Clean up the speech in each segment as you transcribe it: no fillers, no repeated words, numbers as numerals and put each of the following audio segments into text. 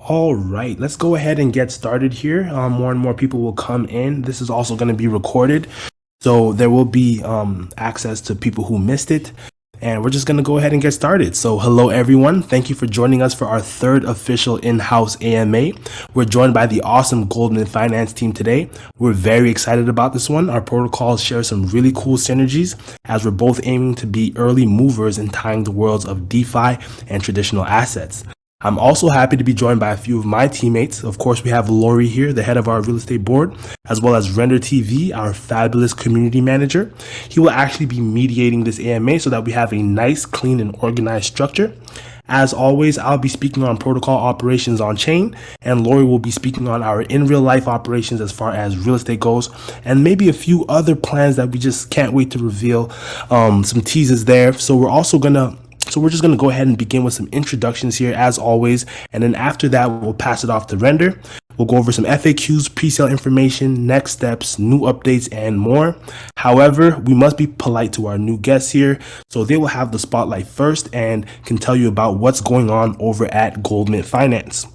All right, let's go ahead and get started here. More and more people will come in. This is also going to be recorded, so there will be access to people who missed it. And we're just going to go ahead and get started. So hello, everyone. Thank you for joining us for our third official in-house AMA. We're joined by the awesome Goldman finance team today. We're very excited about this one. Our protocols share some really cool synergies as we're both aiming to be early movers in tying the worlds of DeFi and traditional assets. I'm also happy to be joined by a few of my teammates. Of course, we have Lori here, the head of our real estate board, as well as Render TV, our fabulous community manager. He will actually be mediating this AMA so that we have a nice, clean, and organized structure. As always, I'll be speaking on protocol operations on chain, and Lori will be speaking on our in real life operations as far as real estate goes, and maybe a few other plans that we just can't wait to reveal. Some teasers there. So we're just going to go ahead and begin with some introductions here as always, and then after that we'll pass it off to Render. We'll go over some FAQs, pre-sale information, next steps, new updates, and more. However, we must be polite to our new guests here, so they will have the spotlight first and can tell you about what's going on over at GoldMint Finance.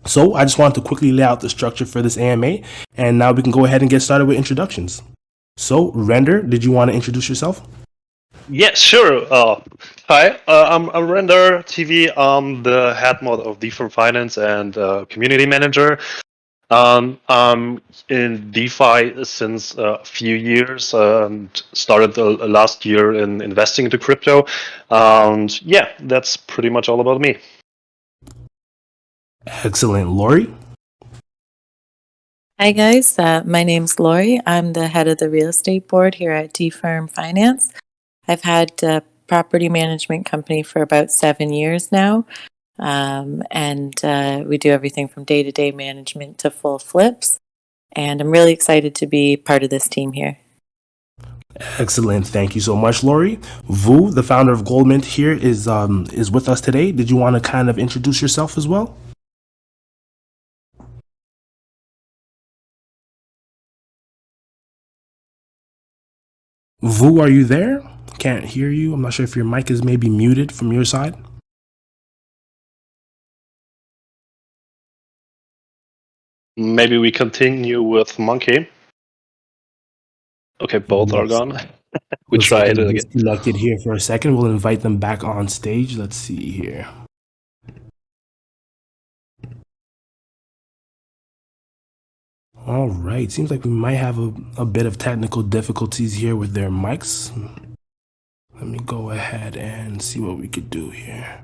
So I just wanted to quickly lay out the structure for this AMA, and now we can go ahead and get started with introductions. So Render, did you want to introduce yourself? Yeah, sure. Hi, I'm Render TV. I'm the head mod of DeFirm Finance and community manager. I'm in DeFi since a few years and started last year in investing into crypto. And yeah, that's pretty much all about me. Excellent. Lori? Hi guys, my name's Lori. I'm the head of the real estate board here at DeFirm Finance. I've had a property management company for about 7 years now, and we do everything from day-to-day management to full flips, and I'm really excited to be part of this team here. Excellent. Thank you so much, Lori. Vuu, the founder of GoldMint here, is with us today. Did you want to kind of introduce yourself as well? Vuu, are you there? Can't hear you. I'm not sure if your mic is maybe muted from your side. Maybe we continue with Monkey. Okay, both are gone. We Looks try like it again. Disconnected here for a second. We'll invite them back on stage. Let's see here. All right. Seems like we might have a bit of technical difficulties here with their mics. Let me go ahead and see what we could do here.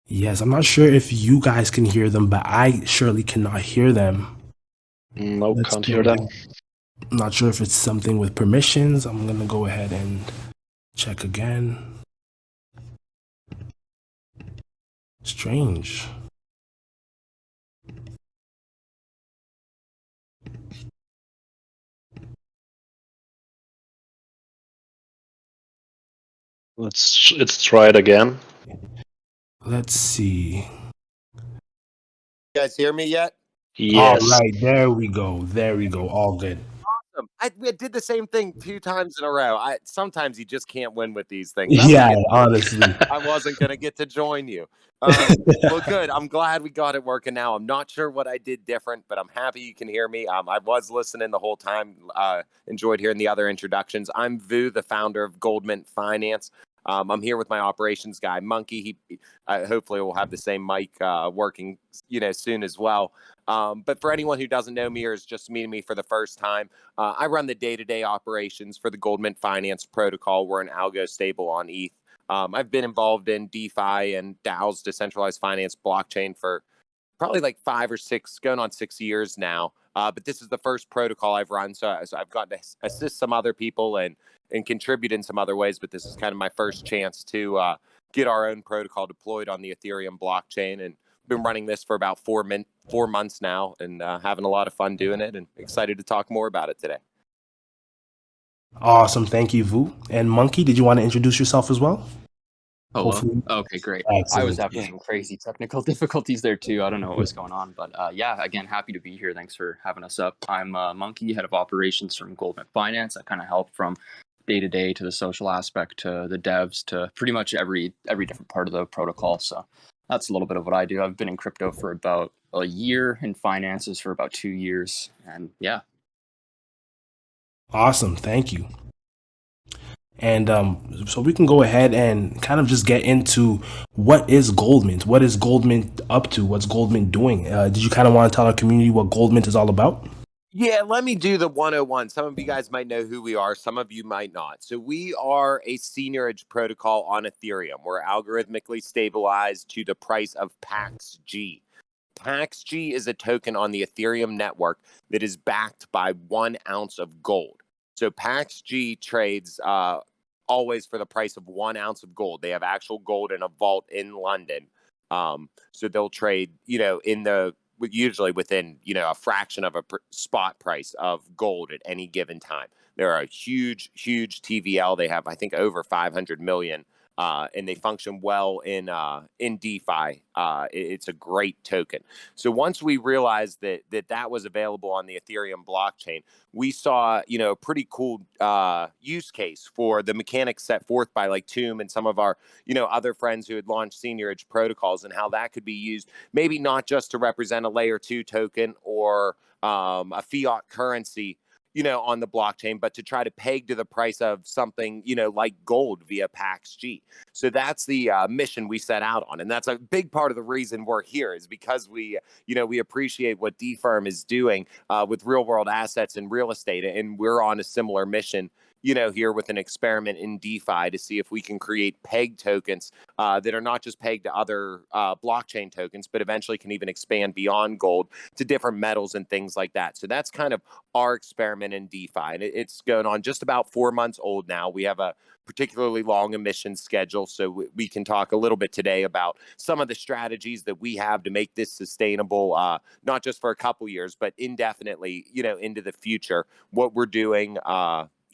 Yes, I'm not sure if you guys can hear them, but I surely cannot hear them. Nope, can't hear them. I'm not sure if it's something with permissions. I'm going to go ahead and check again. Strange. Let's try it again. Let's see. You guys hear me yet? Yes. All right, there we go. There we go. All good. Awesome. I did the same thing 2 times in a row. Sometimes you just can't win with these things. Yeah, honestly. I wasn't going to get to join you. Well, good. I'm glad we got it working now. I'm not sure what I did different, but I'm happy you can hear me. I was listening the whole time. Enjoyed hearing the other introductions. I'm Vuu, the founder of GoldMint Finance. I'm here with my operations guy, Monkey. He hopefully will have the same mic working, soon as well. But for anyone who doesn't know me or is just meeting me for the first time, I run the day-to-day operations for the GoldMint Finance protocol. We're an algo stable on ETH. I've been involved in DeFi and DAO's decentralized finance blockchain for probably like 5 or 6, going on 6 years now. But this is the first protocol I've run, so I've gotten to assist some other people and contribute in some other ways. But this is kind of my first chance to get our own protocol deployed on the Ethereum blockchain, and been running this for about 4 months now, and having a lot of fun doing it, and excited to talk more about it today. Awesome. Thank you, Vuu. And Monkey, did you want to introduce yourself as well? Hello. Hopefully. Okay, great. Excellent. I was having some crazy technical difficulties there too. I don't know what was going on, but yeah, again, happy to be here. Thanks for having us up. I'm Monkey, head of operations from GoldMint Finance. I kind of help from day to day, to the social aspect, to the devs, to pretty much every different part of the protocol. So that's a little bit of what I do. I've been in crypto for about a year, in finances for about 2 years, and yeah. Awesome. Thank you. And so we can go ahead and kind of just get into what is Goldmint? What is Goldmint up to? What's Goldmint doing? Did you kind of want to tell our community what Goldmint is all about? Yeah, let me do the 101. Some of you guys might know who we are, some of you might not. So we are a seniorage protocol on Ethereum. We're algorithmically stabilized to the price of PaxG. PaxG is a token on the Ethereum network that is backed by 1 ounce of gold. So PaxG trades always for the price of 1 ounce of gold. They have actual gold in a vault in London. So they'll trade, usually within, a fraction of a spot price of gold at any given time. They're a huge TVL. They have, I think, over 500 million. And they function well in DeFi. It's a great token. So once we realized that was available on the Ethereum blockchain, we saw a pretty cool use case for the mechanics set forth by like Tomb and some of our other friends who had launched seniorage protocols, and how that could be used maybe not just to represent a layer 2 token or a fiat currency on the blockchain, but to try to peg to the price of something, like gold via PaxG. So that's the mission we set out on. And that's a big part of the reason we're here, is because we appreciate what DeFirm is doing with real world assets and real estate. And we're on a similar mission, here with an experiment in DeFi to see if we can create peg tokens that are not just pegged to other blockchain tokens, but eventually can even expand beyond gold to different metals and things like that. So that's kind of our experiment in DeFi. And it's going on just about 4 months old now. We have a particularly long emission schedule, so we can talk a little bit today about some of the strategies that we have to make this sustainable, not just for a couple years, but indefinitely, into the future, what we're doing,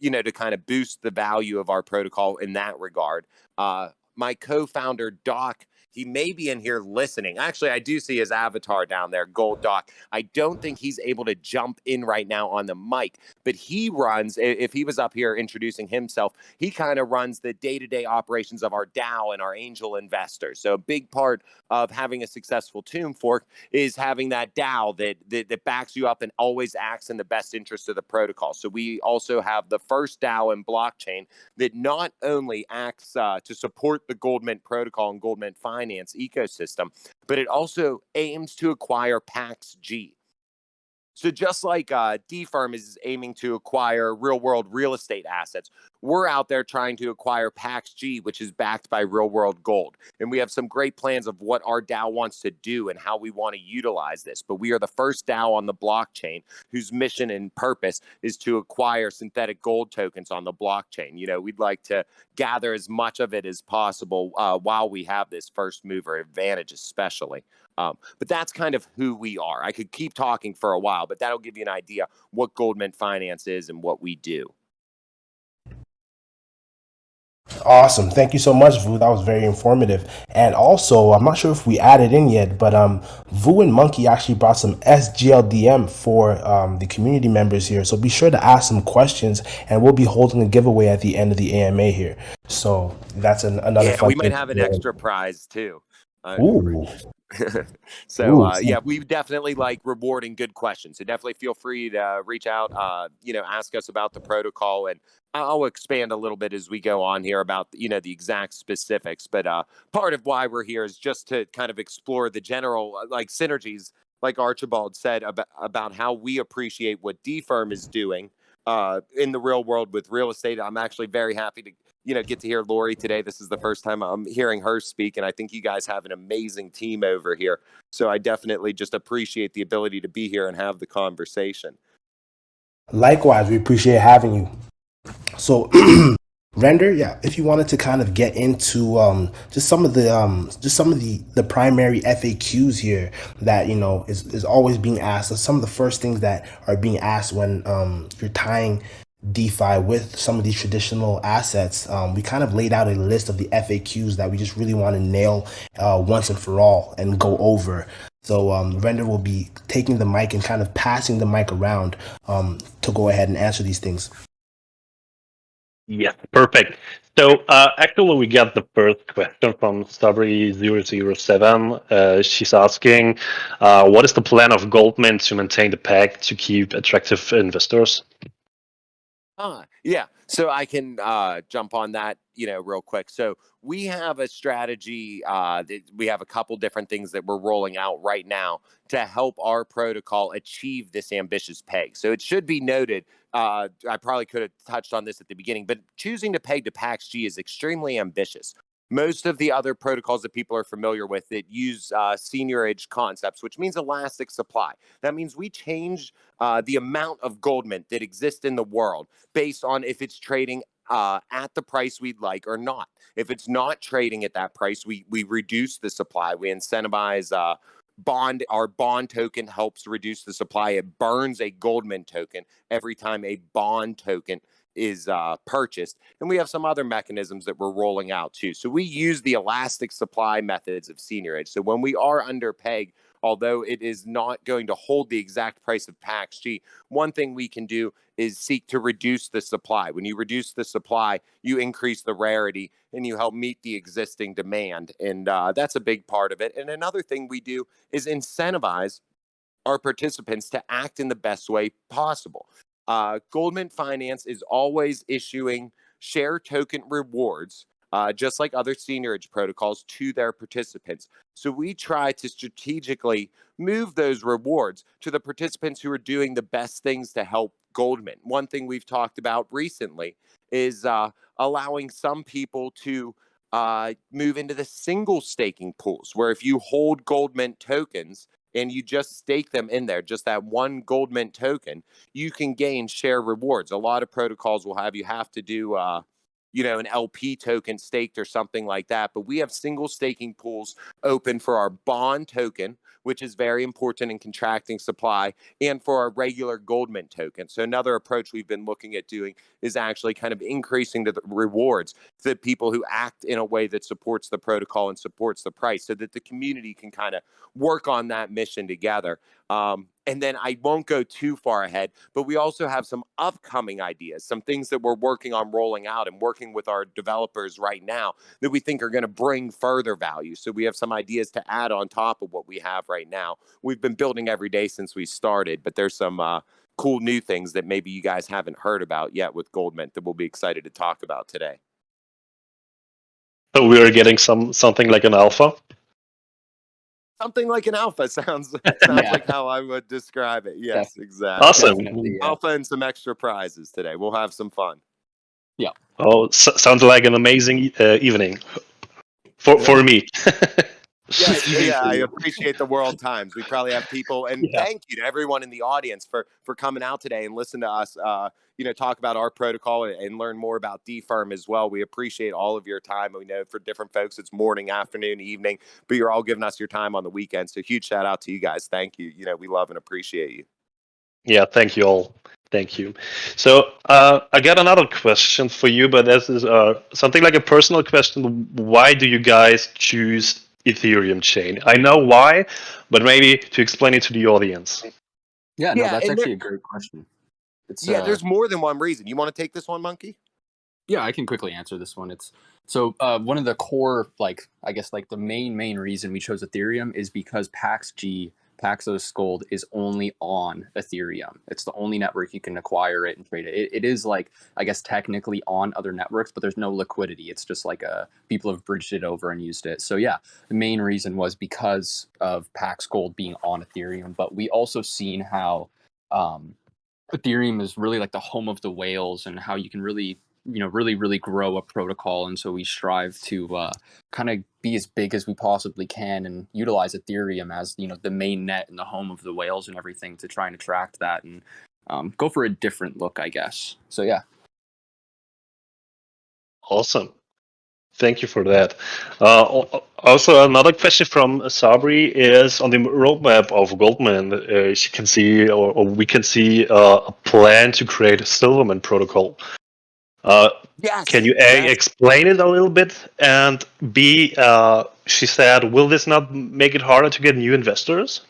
to kind of boost the value of our protocol in that regard. My co-founder, Doc, he may be in here listening. Actually, I do see his avatar down there, Gold Doc. I don't think he's able to jump in right now on the mic, but he runs, if he was up here introducing himself, he kind of runs the day-to-day operations of our DAO and our angel investors. So a big part of having a successful Tomb fork is having that DAO that backs you up and always acts in the best interest of the protocol. So we also have the first DAO in blockchain that not only acts to support the GoldMint protocol and GoldMint finance ecosystem, but it also aims to acquire PaxG. So just like DeFirm is aiming to acquire real-world real estate assets, we're out there trying to acquire PaxG, which is backed by real-world gold. And we have some great plans of what our DAO wants to do and how we want to utilize this. But we are the first DAO on the blockchain whose mission and purpose is to acquire synthetic gold tokens on the blockchain. We'd like to gather as much of it as possible while we have this first mover advantage, especially. But that's kind of who we are. I could keep talking for a while, but that'll give you an idea what GoldMint Finance is and what we do. Awesome. Thank you so much, Vuu. That was very informative. And also, I'm not sure if we added in yet, but Vuu and Monky actually brought some SGLDM for the community members here. So be sure to ask some questions, and we'll be holding a giveaway at the end of the AMA here. So that's another fun we might thing have an extra prize too. Ooh. So we definitely like rewarding good questions. So definitely feel free to reach out, ask us about the protocol, and I'll expand a little bit as we go on here about the exact specifics. But part of why we're here is just to kind of explore the general synergies, like Archibald said, about how we appreciate what DeFirm is doing in the real world with real estate. I'm actually very happy to get to hear Lori today. This is the first time I'm hearing her speak, and I think you guys have an amazing team over here. So I definitely just appreciate the ability to be here and have the conversation. Likewise, we appreciate having you. So Render, if you wanted to kind of get into just some of the primary FAQs here that is always being asked. So some of the first things that are being asked when you're tying DeFi with some of these traditional assets. We kind of laid out a list of the FAQs that we just really want to nail once and for all and go over. So Render will be taking the mic and kind of passing the mic around to go ahead and answer these things. Yes, perfect. So actually, we got the first question from Sabri007. She's asking, what is the plan of Goldman to maintain the peg to keep attractive investors? Yeah. So I can jump on that, real quick. So we have a strategy. We have a couple different things that we're rolling out right now to help our protocol achieve this ambitious peg. So it should be noted. I probably could have touched on this at the beginning, but choosing to peg to PAX-G is extremely ambitious. Most of the other protocols that people are familiar with that use seniorage concepts, which means elastic supply. That means we change the amount of Goldment that exists in the world based on if it's trading at the price we'd like or not. If it's not trading at that price, we reduce the supply. We incentivize bond. Our bond token helps reduce the supply. It burns a Goldman token every time a bond token is purchased. And we have some other mechanisms that we're rolling out too. So we use the elastic supply methods of seniorage. So when we are under peg, although it is not going to hold the exact price of PAX-G, one thing we can do is seek to reduce the supply. When you reduce the supply, you increase the rarity and you help meet the existing demand. And that's a big part of it. And another thing we do is incentivize our participants to act in the best way possible. GoldMint Finance is always issuing share token rewards, just like other seniorage protocols, to their participants. So we try to strategically move those rewards to the participants who are doing the best things to help Goldman. One thing we've talked about recently is allowing some people to move into the single staking pools, where if you hold Goldmint tokens and you just stake them in there, just that one Goldmint token, you can gain share rewards. A lot of protocols will have to do an LP token staked or something like that. But we have single staking pools open for our bond token, which is very important in contracting supply, and for our regular Goldmint token. So another approach we've been looking at doing is actually kind of increasing the rewards to people who act in a way that supports the protocol and supports the price, so that the community can kind of work on that mission together. And then I won't go too far ahead, but we also have some upcoming ideas, some things that we're working on rolling out and working with our developers right now that we think are going to bring further value. So we have some ideas to add on top of what we have right now. We've been building every day since we started, but there's some cool new things that maybe you guys haven't heard about yet with Goldment that we'll be excited to talk about today. So we are getting something like an alpha. Something like an alpha sounds like how I would describe it. Yes, exactly. Awesome. Definitely, yeah. Alpha and some extra prizes today. We'll have some fun. Yeah. Oh, sounds like an amazing evening for me. Yeah, I appreciate the world times. We probably have people, and thank you to everyone in the audience for coming out today and listen to us, talk about our protocol and learn more about DeFirm as well. We appreciate all of your time. We know for different folks, it's morning, afternoon, evening, but you're all giving us your time on the weekend. So huge shout out to you guys. Thank you. We love and appreciate you. Yeah, thank you all. Thank you. So I got another question for you, but this is something like a personal question. Why do you guys choose Ethereum chain? I know why, but maybe to explain it to the audience. Yeah, no, that's actually a great question. There's more than one reason. You want to take this one, Monkey? Yeah, I can quickly answer this one. It's so one of the core, the main reason we chose Ethereum is because PAX-G, Paxos Gold, is only on Ethereum. It's the only network you can acquire it and trade it. It is technically on other networks, but there's no liquidity. It's just people have bridged it over and used it. So yeah, the main reason was because of Pax Gold being on Ethereum, but we also seen how Ethereum is really like the home of the whales, and how you can really grow a protocol. And so we strive to kind of be as big as we possibly can and utilize Ethereum as the main net and the home of the whales and everything, to try and attract that and go for a different look, I guess. So yeah. Awesome. Thank you for that. Also, another question from Sabri is on the roadmap of Goldman. She can see, or we can see, a plan to create a Silverman protocol. Yes. Can you explain it a little bit? And B, she said, will this not make it harder to get new investors?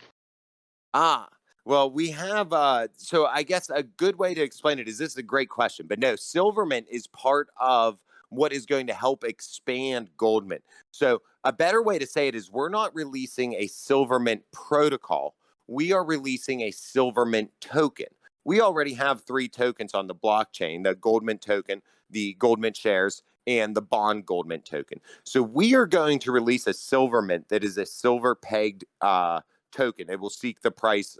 Well, we have, so I guess a good way to explain it is this is a great question, but no, Silvermint is part of what is going to help expand Goldman. So a better way to say it is we're not releasing a Silvermint protocol. We are releasing a Silvermint token. We already have 3 tokens on the blockchain, the Goldmint token, the Goldmint shares, and the bond Goldmint token. So we are going to release a Silvermint that is a silver pegged token. It will seek the price.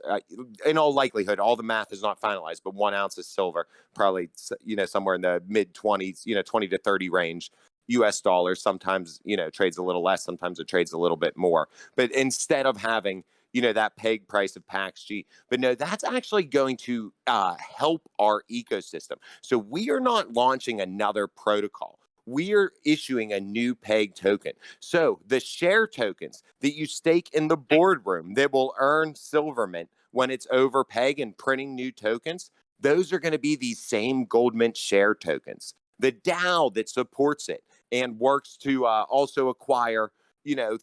In all likelihood, all the math is not finalized, but 1 ounce of silver, probably somewhere in the mid 20s, 20 to 30 range US dollars. Sometimes trades a little less, sometimes it trades a little bit more. But instead of having that peg price of Pax G, but no, that's actually going to help our ecosystem. So we are not launching another protocol. We are issuing a new peg token. So the share tokens that you stake in the boardroom that will earn Silvermint when it's over peg and printing new tokens, those are going to be these same Goldmint share tokens. The DAO that supports it and works to also acquire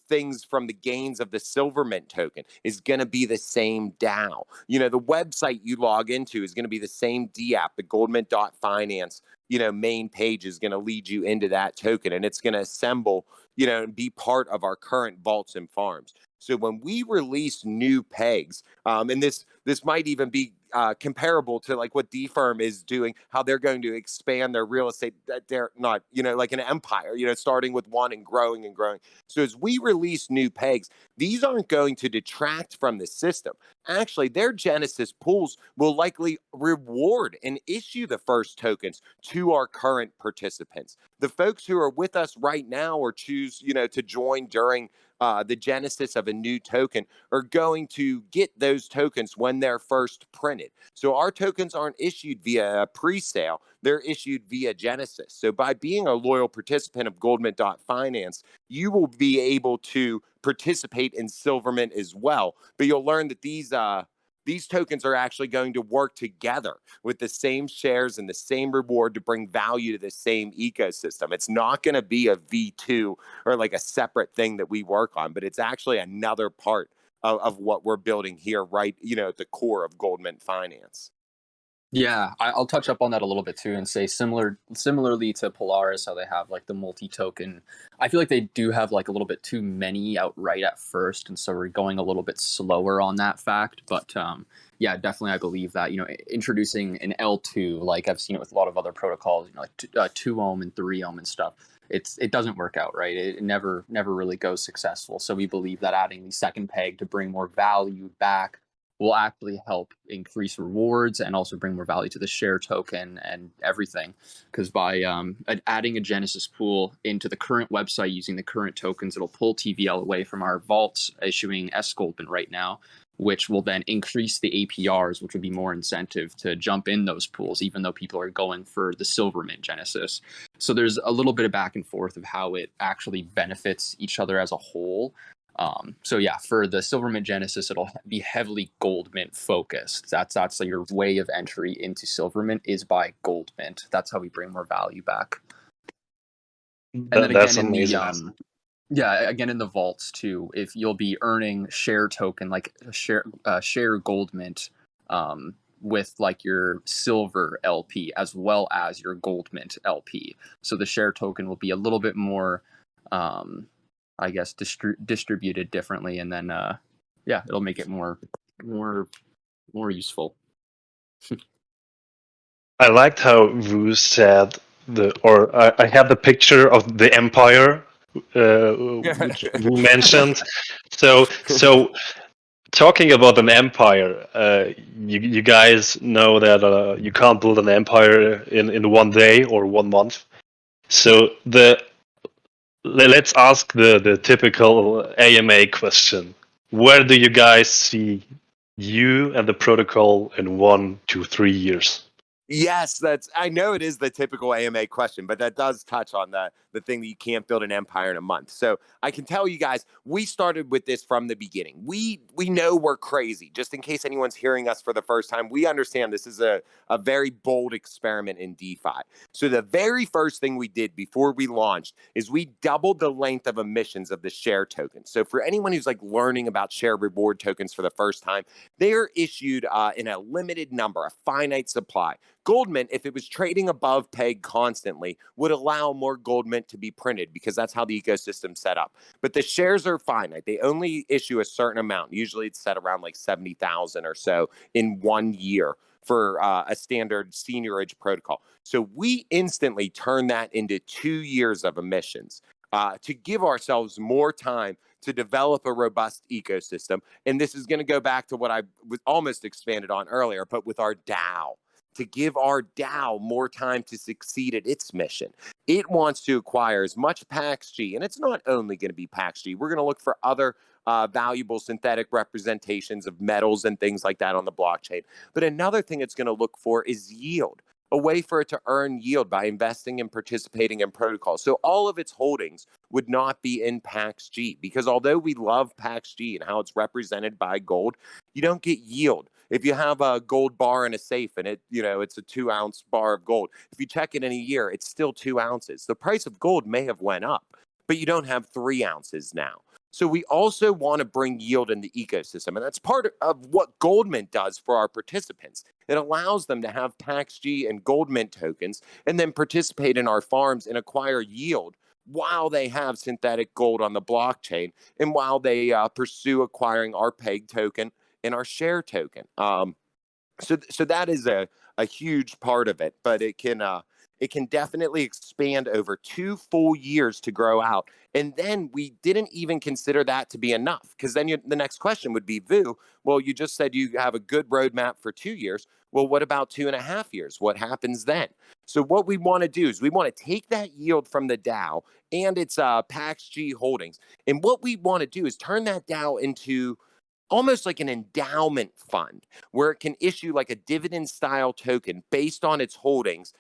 things from the gains of the Silvermint token is going to be the same DAO. The website you log into is going to be the same DApp, the goldmint.finance main page is going to lead you into that token, and it's going to assemble and be part of our current vaults and farms. So when we release new pegs, and this might even be comparable to like what DeFirm is doing, how they're going to expand their real estate. They're not, like an empire, starting with 1 and growing and growing. So as we release new pegs, these aren't going to detract from the system. Actually, their Genesis pools will likely reward and issue the first tokens to our current participants. The folks who are with us right now or choose, to join during the genesis of a new token are going to get those tokens when they're first printed. So our tokens aren't issued via a pre-sale, they're issued via Genesis. So by being a loyal participant of Goldment.finance, you will be able to participate in Silvermint as well. But you'll learn that these tokens are actually going to work together with the same shares and the same reward to bring value to the same ecosystem. It's not going to be a V2 or like a separate thing that we work on, but it's actually another part of what we're building here, right? At the core of Goldment Finance. Yeah, I'll touch up on that a little bit too and say similarly to Polaris, how they have like the multi-token. I feel like they do have like a little bit too many outright at first, and so we're going a little bit slower on that fact. But yeah, definitely, I believe that introducing an L2, like I've seen it with a lot of other protocols, like 2 ohm and 3 ohm and stuff. It doesn't work out, right? It never really goes successful. So we believe that adding the second peg to bring more value back will actually help increase rewards and also bring more value to the share token and everything. Because by adding a Genesis pool into the current website using the current tokens, it'll pull TVL away from our vaults issuing S Goldman right now, which will then increase the APRs, which would be more incentive to jump in those pools, even though people are going for the Silvermint Genesis. So there's a little bit of back and forth of how it actually benefits each other as a whole. So yeah, for the Silvermint Genesis, it'll be heavily Goldmint focused. That's like your way of entry into Silvermint is by Goldmint. That's how we bring more value back. And then That's again amazing. again in the vaults too, if you'll be earning share token like share Goldmint with like your silver LP as well as your Goldmint LP. So the share token will be a little bit more I guess distributed differently, and then yeah, it'll make it more useful. I liked how Vuu said I have the picture of the empire, which Vuu mentioned. So talking about an empire, you guys know that you can't build an empire in 1 day or 1 month. So let's ask the typical AMA question. Where do you guys see you and the protocol in 1 to 3 years? Yes, I know it is the typical AMA question, but that does touch on the thing that you can't build an empire in a month. So I can tell you guys, we started with this from the beginning. We know we're crazy. Just in case anyone's hearing us for the first time, we understand this is a very bold experiment in DeFi. So the very first thing we did before we launched is we doubled the length of emissions of the share token. So for anyone who's like learning about share reward tokens for the first time, they are issued in a limited number, a finite supply. Goldment, if it was trading above peg constantly, would allow more Goldment to be printed because that's how the ecosystem's set up. But the shares are finite. They only issue a certain amount. Usually it's set around like 70,000 or so in 1 year for a standard seniorage protocol. So we instantly turn that into 2 years of emissions to give ourselves more time to develop a robust ecosystem. And this is going to go back to what I was almost expanded on earlier, but with our DAO, to give our DAO more time to succeed at its mission. It wants to acquire as much PAX-G, and it's not only going to be PAX-G. We're going to look for other valuable synthetic representations of metals and things like that on the blockchain. But another thing it's going to look for is yield, a way for it to earn yield by investing and participating in protocols. So all of its holdings would not be in PAX-G, because although we love PAX-G and how it's represented by gold, you don't get yield. If you have a gold bar in a safe and it's a 2-ounce bar of gold, if you check it in a year, it's still 2 ounces. The price of gold may have went up, but you don't have 3 ounces now. So we also want to bring yield in the ecosystem. And that's part of what Goldman does for our participants. It allows them to have PAX-G and GoldMint tokens and then participate in our farms and acquire yield while they have synthetic gold on the blockchain and while they pursue acquiring our PEG token and our share token. So that is a huge part of it, but it can definitely expand over 2 full years to grow out. And then we didn't even consider that to be enough, because then the next question would be, Vuu, well, you just said you have a good roadmap for 2 years. Well, what about 2.5 years? What happens then? So what we want to do is we want to take that yield from the DAO and its PAX-G holdings. And what we want to do is turn that DAO into almost like an endowment fund where it can issue like a dividend style token based on its holdings,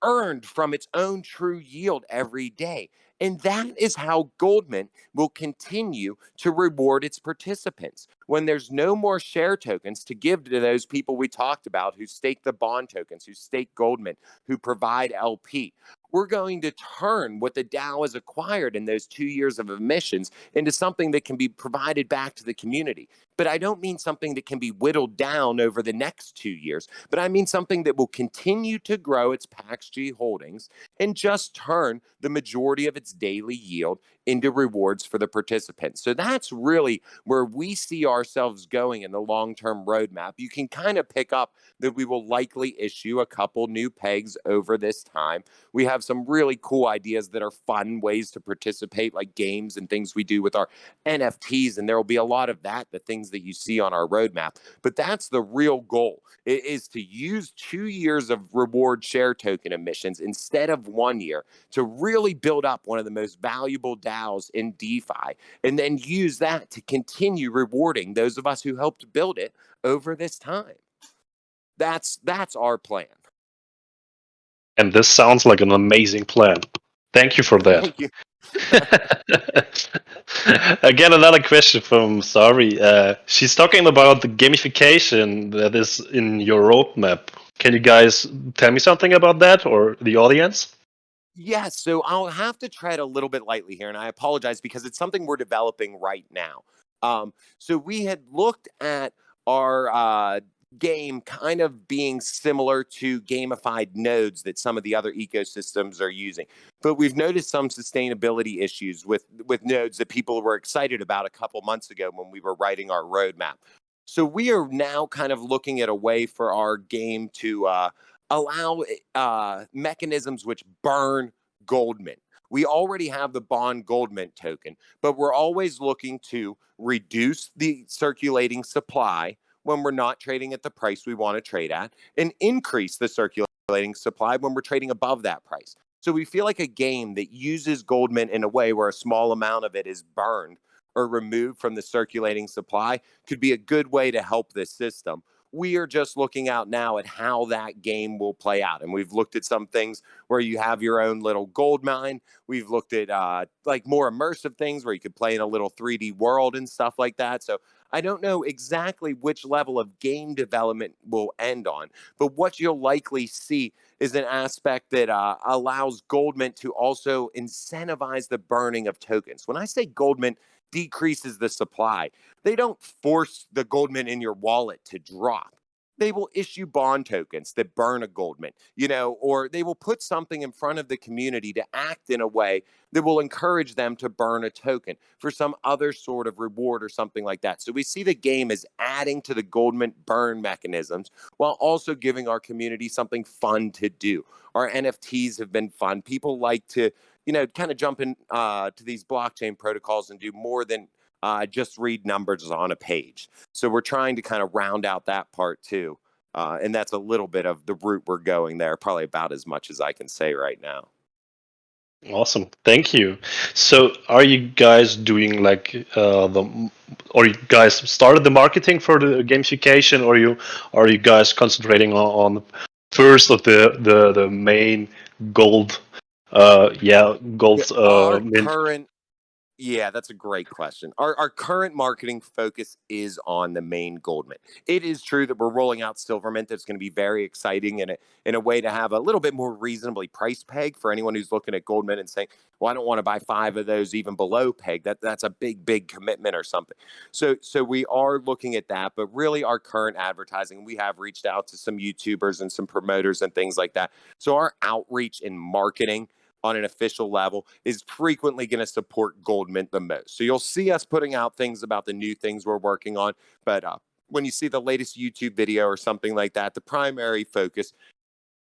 earned from its own true yield every day. And that is how Goldman will continue to reward its participants. When there's no more share tokens to give to those people we talked about who stake the bond tokens, who stake Goldman, who provide LP, we're going to turn what the DAO has acquired in those 2 years of emissions into something that can be provided back to the community. But I don't mean something that can be whittled down over the next 2 years, but I mean something that will continue to grow its PAX-G holdings and just turn the majority of its daily yield into rewards for the participants. So that's really where we see ourselves going in the long-term roadmap. You can kind of pick up that we will likely issue a couple new pegs over this time. We have some really cool ideas that are fun ways to participate, like games and things we do with our NFTs, and there will be a lot of that, the things that you see on our roadmap. But that's the real goal, is to use 2 years of reward share token emissions instead of 1 year to really build up one of the most valuable DAOs in DeFi, and then use that to continue rewarding those of us who helped build it over this time. That's our plan. And this sounds like an amazing plan. Thank you for that. Thank you. Again, another question from Sari. She's talking about the gamification that is in your roadmap. Can you guys tell me something about that, or the audience? Yes, so I'll have to tread a little bit lightly here, and I apologize because it's something we're developing right now. So we had looked at our game kind of being similar to gamified nodes that some of the other ecosystems are using. But we've noticed some sustainability issues with nodes that people were excited about a couple months ago when we were writing our roadmap. So we are now kind of looking at a way for our game to allow mechanisms which burn Goldman. We already have the bond Goldment token, but we're always looking to reduce the circulating supply when we're not trading at the price we want to trade at, and increase the circulating supply when we're trading above that price. So we feel like a game that uses Goldman in a way where a small amount of it is burned or removed from the circulating supply could be a good way to help this system, we are just looking out now at how that game will play out. And we've looked at some things where you have your own little gold mine. We've looked at like more immersive things where you could play in a little 3D world and stuff like that. So I don't know exactly which level of game development will end on, but what you'll likely see is an aspect that allows Goldment to also incentivize the burning of tokens. When I say Goldment decreases the supply, they don't force the Goldment in your wallet to drop. They will issue bond tokens that burn a Goldment, or they will put something in front of the community to act in a way that will encourage them to burn a token for some other sort of reward or something like that. So we see the game as adding to the Goldment burn mechanisms while also giving our community something fun to do. Our NFTs have been fun. People like to, kind of jump in to these blockchain protocols and do more than just read numbers on a page. So we're trying to kind of round out that part too. And that's a little bit of the route we're going there, probably about as much as I can say right now. Awesome, thank you. So, are you guys doing like or you guys started the marketing for the gamification, or are you guys concentrating on first of the main gold, Our mint? current Yeah, that's a great question. Our current marketing focus is on the main Goldman. It is true that we're rolling out Silvermint. That's going to be very exciting in a way to have a little bit more reasonably priced peg for anyone who's looking at Goldman and saying, "Well, I don't want to buy 5 of those even below peg." That's a big commitment or something. So we are looking at that, but really our current advertising, we have reached out to some YouTubers and some promoters and things like that. So our outreach and marketing on an official level is frequently going to support Goldmint the most. So you'll see us putting out things about the new things we're working on. But when you see the latest YouTube video or something like that, the primary focus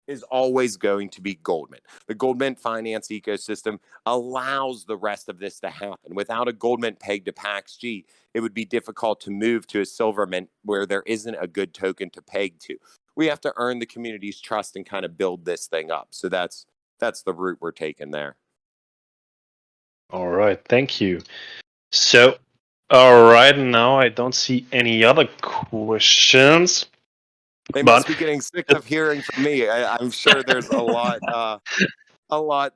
is always going to be Goldman. The Goldment finance ecosystem allows the rest of this to happen. Without a Goldment pegged to PAX-G, it would be difficult to move to a Silvermint where there isn't a good token to peg to. We have to earn the community's trust and kind of build this thing up. So that's the route we're taking there. All right, thank you. So, all right, now I don't see any other questions. They must be getting sick of hearing from me. I'm sure there's a lot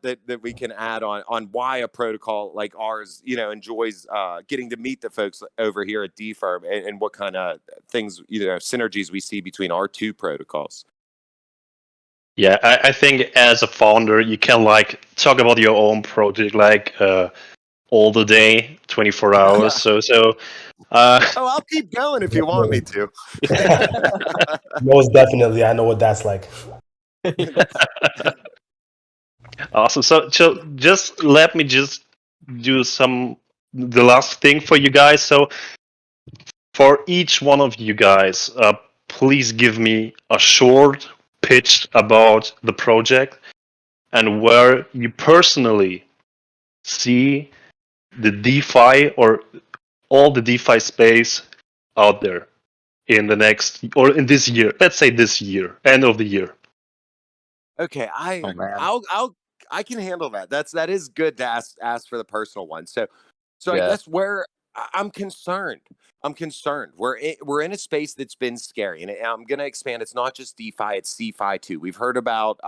that we can add on why a protocol like ours, enjoys getting to meet the folks over here at DeFirm and what kind of things, synergies we see between our two protocols. Yeah, I think as a founder, you can like talk about your own project like all the day, 24 hours. So I'll keep going if you want me to. Most definitely, I know what that's like. awesome. So just let me just do the last thing for you guys. So for each one of you guys, please give me a short pitch about the project and where you personally see the DeFi or all the DeFi space out there in the next or in this year. Let's say this year, end of the year. Okay, Oh man. I can handle that. That is good to ask for the personal one. So I Yeah. guess where I'm concerned. We're in a space that's been scary, and I'm going to expand. It's not just DeFi; it's CeFi too. We've heard about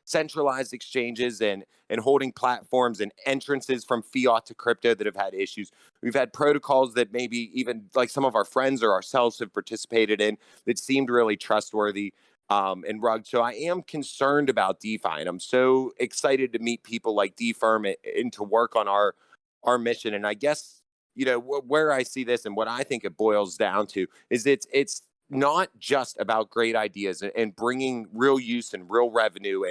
centralized exchanges and holding platforms and entrances from fiat to crypto that have had issues. We've had protocols that maybe even like some of our friends or ourselves have participated in that seemed really trustworthy and rugged. So I am concerned about DeFi, and I'm so excited to meet people like DeFirm and to work on our mission. And I guess where I see this and what I think it boils down to is it's not just about great ideas and bringing real use and real revenue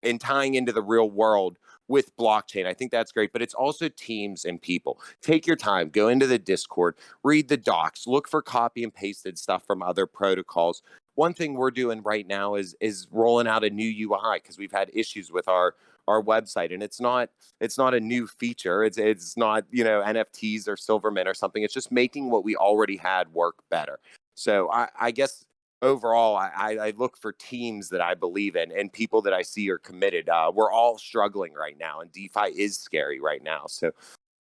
and tying into the real world with blockchain. I think that's great, but it's also teams and people. Take your time, go into the Discord, read the docs, look for copy and pasted stuff from other protocols. One thing we're doing right now is rolling out a new UI because we've had issues with our website, and it's not a new feature. It's not NFTs or Silvermint or something. It's just making what we already had work better. So I guess overall, I look for teams that I believe in and people that I see are committed. We're all struggling right now, and DeFi is scary right now. So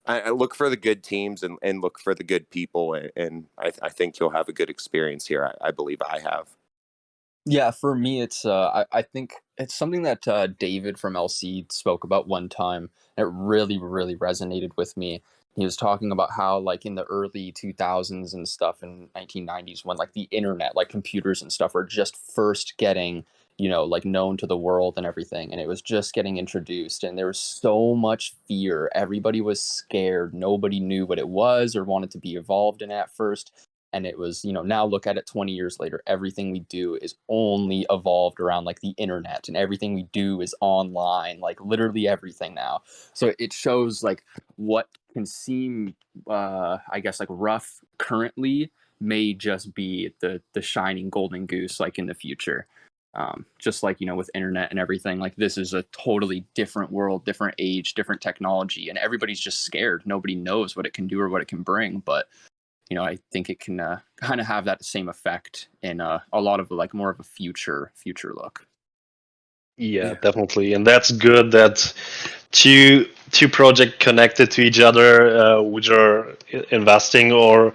I look for the good teams and look for the good people, and I think you'll have a good experience here. I believe I have. Yeah, for me, it's I think it's something that David from LC spoke about one time. It really, really resonated with me. He was talking about how, like, in the early 2000s and stuff, in 1990s, when like the internet, like computers and stuff, were just first getting, like known to the world and everything, and it was just getting introduced, and there was so much fear. Everybody was scared. Nobody knew what it was or wanted to be involved in it at first. And it was, now look at it 20 years later, everything we do is only evolved around like the internet, and everything we do is online, like literally everything now. So it shows like what can seem, I guess, like rough currently may just be the shining golden goose, like in the future. Just like, with internet and everything, like this is a totally different world, different age, different technology, and everybody's just scared. Nobody knows what it can do or what it can bring, but I think it can kind of have that same effect in a lot of like more of a future look. Yeah, definitely, and that's good that two projects connected to each other, which are investing or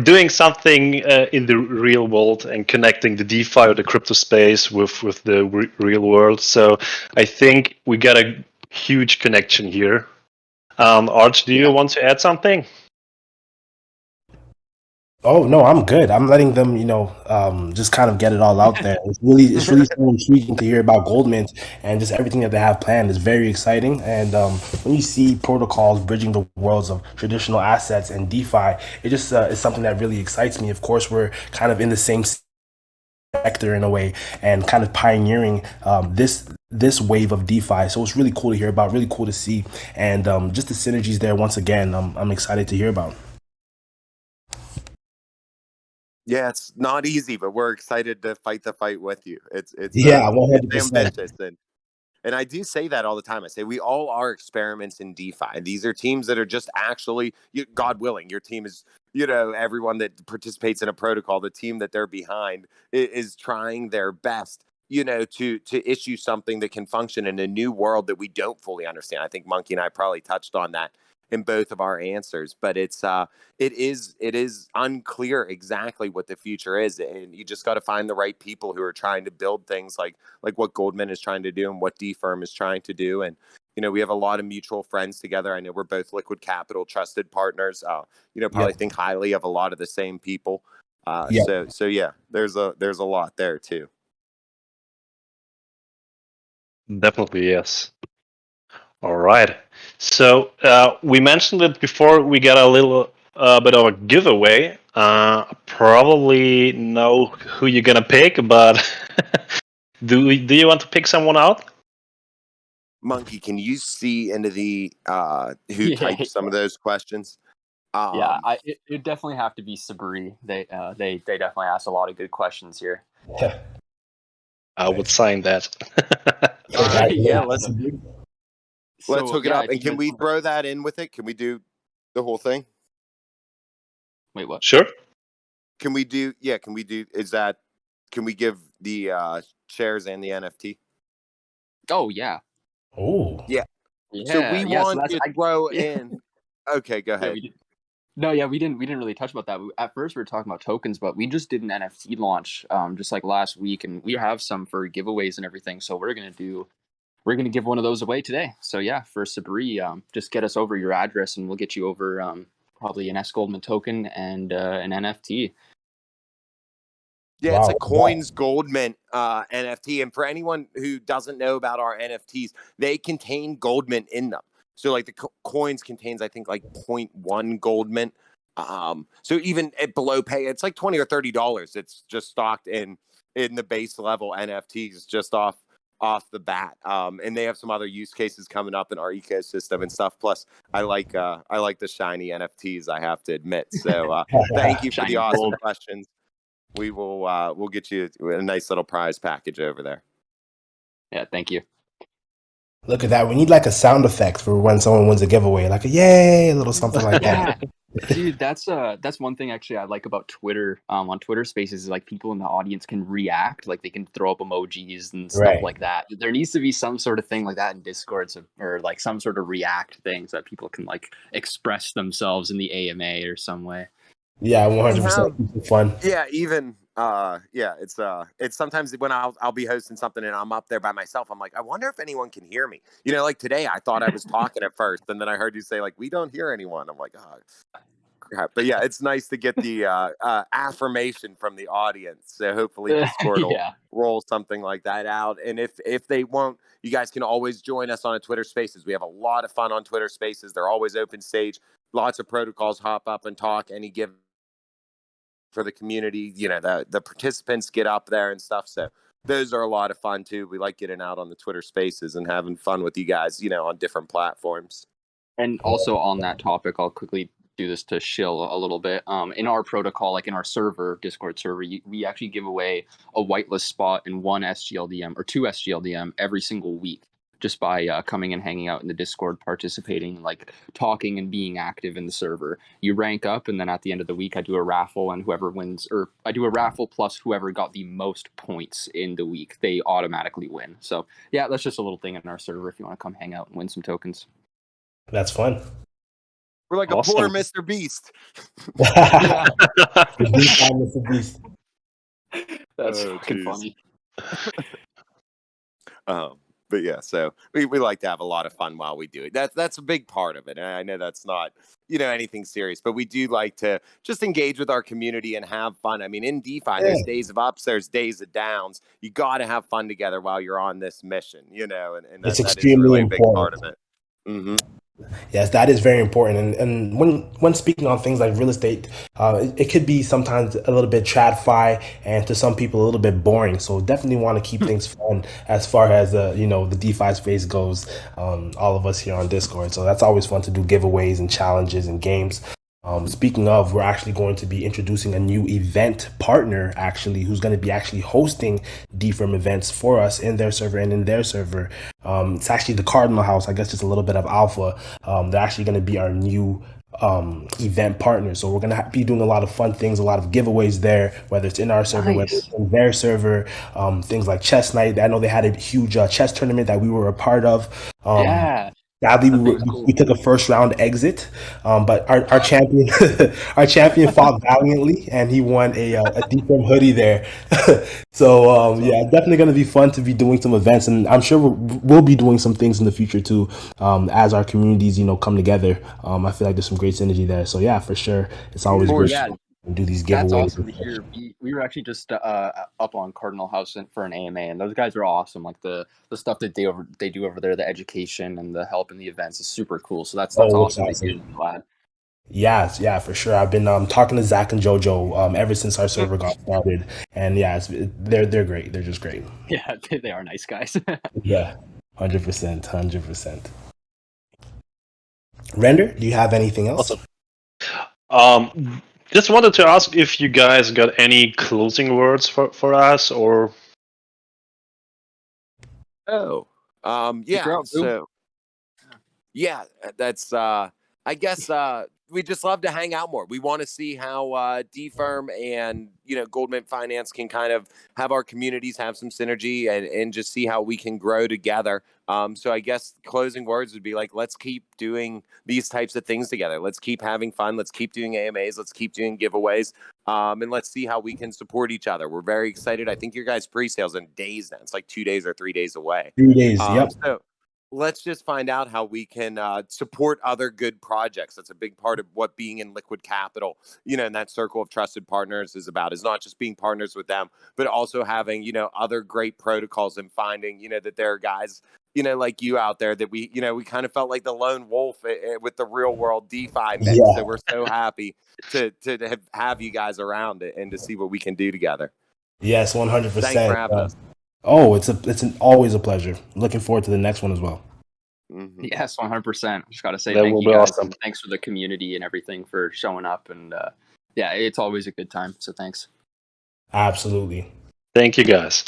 doing something in the real world and connecting the DeFi or the crypto space with the real world. So I think we got a huge connection here. Arch, do you want to add something? Oh no, I'm good. I'm letting them, just kind of get it all out there. It's really so intriguing to hear about Goldmint and just everything that they have planned is very exciting. And when you see protocols bridging the worlds of traditional assets and DeFi, it just is something that really excites me. Of course, we're kind of in the same sector in a way and kind of pioneering this wave of DeFi. So it's really cool to hear about, really cool to see, and just the synergies there. Once again, I'm excited to hear about. Yeah, it's not easy, but we're excited to fight the fight with you. It's Yeah, it's 100%. ambitious, and I do say that all the time. I say we all are experiments in DeFi. These are teams that are just actually, God willing, your team is, everyone that participates in a protocol, the team that they're behind is trying their best, to issue something that can function in a new world that we don't fully understand. I think Monkey and I probably touched on that in both of our answers, but it is unclear exactly what the future is, and you just got to find the right people who are trying to build things like what Goldman is trying to do and what DeFirm is trying to do. And we have a lot of mutual friends together. I know we're both Liquid Capital trusted partners. Probably think highly of a lot of the same people. Yeah. So yeah, there's a lot there too. Definitely, yes. All right. So we mentioned it before. We got a little bit of a giveaway. Probably know who you're gonna pick, but do you want to pick someone out? Monkey, can you see into the who typed some of those questions? It definitely have to be Sabri. They definitely asked a lot of good questions here. I would sign that. Yeah, let's hook it up. And can we throw that in with it? Can we do the whole thing? Wait, what? Sure. Can we do? Yeah, can we do? Can we give the shares and the NFT? Oh yeah. Oh. Yeah. Yeah. So we want to throw in. Okay, go ahead. We didn't really touch about that. At first, we were talking about tokens, but we just did an NFT launch just like last week, and we have some for giveaways and everything. So we're gonna give one of those away today. So yeah, for Sabri, just get us over your address, and we'll get you over probably an Goldman token and an NFT. Yeah, it's a Coins Goldment NFT. And for anyone who doesn't know about our NFTs, they contain Goldment in them. So like the coins contains, I think, like 0.1 Goldment. So even at below pay, it's like $20 or $30. It's just stocked in the base level NFTs just off the bat. And they have some other use cases coming up in our ecosystem and stuff. Plus, I like the shiny NFTs, I have to admit. So thank you for the awesome questions. We will we'll get you a nice little prize package over there. Yeah, thank you. Look at that. We need like a sound effect for when someone wins a giveaway, like a yay, a little something like that. Yeah, dude, that's one thing actually I like about Twitter. On Twitter Spaces, is like people in the audience can react, like they can throw up emojis and stuff Right. like that. There needs to be some sort of thing like that in Discord, or like some sort of react thing so that people can like express themselves in the AMA or some way. Yeah, 100% fun. Yeah, even it's sometimes when I'll be hosting something and I'm up there by myself, I'm like, I wonder if anyone can hear me. You know, like today I thought I was talking at first, and then I heard you say like, we don't hear anyone. I'm like, oh crap. But yeah, it's nice to get the affirmation from the audience. So hopefully Discord will Yeah. roll something like that out. And if they won't, you guys can always join us on a Twitter Spaces. We have a lot of fun on Twitter Spaces. They're always open stage. Lots of protocols hop up and talk any given for the community. You know, the participants get up there and stuff. So those are a lot of fun too. We like getting out on the Twitter Spaces and having fun with you guys, you know, on different platforms. And also on that topic, I'll quickly do this to shill a little bit. In our protocol, like in our server, Discord server, we actually give away a whitelist spot in one SGLDM or two SGLDM every single week, just by coming and hanging out in the Discord, participating, like talking and being active in the server. You rank up, and then at the end of the week, I do a raffle, and whoever wins, or I do a raffle plus whoever got the most points in the week, they automatically win. So yeah, that's just a little thing in our server if you want to come hang out and win some tokens. That's fun. We're like Awesome. a poor Mr. Beast. Yeah. Mr. Beast. That's Oh, fucking geez. funny. But yeah, so we like to have a lot of fun while we do it. That's a big part of it. And I know that's not, you know, anything serious, but we do like to just engage with our community and have fun. I mean, in DeFi, there's days of ups, there's days of downs. You got to have fun together while you're on this mission, you know, and It's that is extremely really a big important. part of it. Mm-hmm. Yes, that is very important. And when speaking on things like real estate, it could be sometimes a little bit tradfi and to some people a little bit boring. So definitely want to keep things fun as far as the DeFi space goes. All of us here on Discord, so that's always fun to do giveaways and challenges and games. Speaking of, we're actually going to be introducing a new event partner, actually, who's going to be actually hosting DeFirm events for us in their server and in their server. It's actually the Cardinal House. I guess just a little bit of alpha. They're actually going to be our new event partner. So we're going to be doing a lot of fun things, a lot of giveaways there, whether it's in our server, whether it's in their server, things like chess night. I know they had a huge chess tournament that we were a part of. Yeah. Sadly, we took a first round exit, but our champion our champion fought valiantly, and he won a DeFirm hoodie there. So yeah, definitely going to be fun to be doing some events, and I'm sure we'll be doing some things in the future too, as our communities come together. I feel like there's some great synergy there. So yeah, for sure, it's always good. Yeah. Do these giveaways. That's awesome to hear. We were actually just up on Cardinal House for an AMA, and those guys are awesome. Like the stuff that they do over there, the education and the help in the events is super cool. So that's awesome to hear. I'm glad. Yeah, for sure. I've been talking to Zach and JoJo ever since our server got started, and yeah, they're great. They're just great. Yeah, they are nice guys. Yeah, 100%. Render, do you have anything else? Awesome. Just wanted to ask if you guys got any closing words for us, or Yeah. So yeah, that's I guess we just love to hang out more. We want to see how DeFirm and GoldMint Finance can kind of have our communities have some synergy and just see how we can grow together. So I guess closing words would be like, let's keep doing these types of things together. Let's keep having fun. Let's keep doing AMAs. Let's keep doing giveaways. And let's see how we can support each other. We're very excited. I think your guys' pre-sales in days now. It's like 2 days or 3 days away. 3 days, yep. So let's just find out how we can support other good projects. That's a big part of what being in liquid capital, and that circle of trusted partners is about, is not just being partners with them, but also having, other great protocols and finding, that there are guys, like you out there that we kind of felt like the lone wolf with the real world DeFi mix. Yeah. So we're so happy to have you guys around it and to see what we can do together. Yes, 100%. Thanks for having us. Oh, it's always a pleasure. Looking forward to the next one as well. Mm-hmm. Yes, 100%. Just got to say That thank will you be guys. awesome. Thanks for the community and everything for showing up. And yeah, it's always a good time. So thanks. Absolutely. Thank you guys.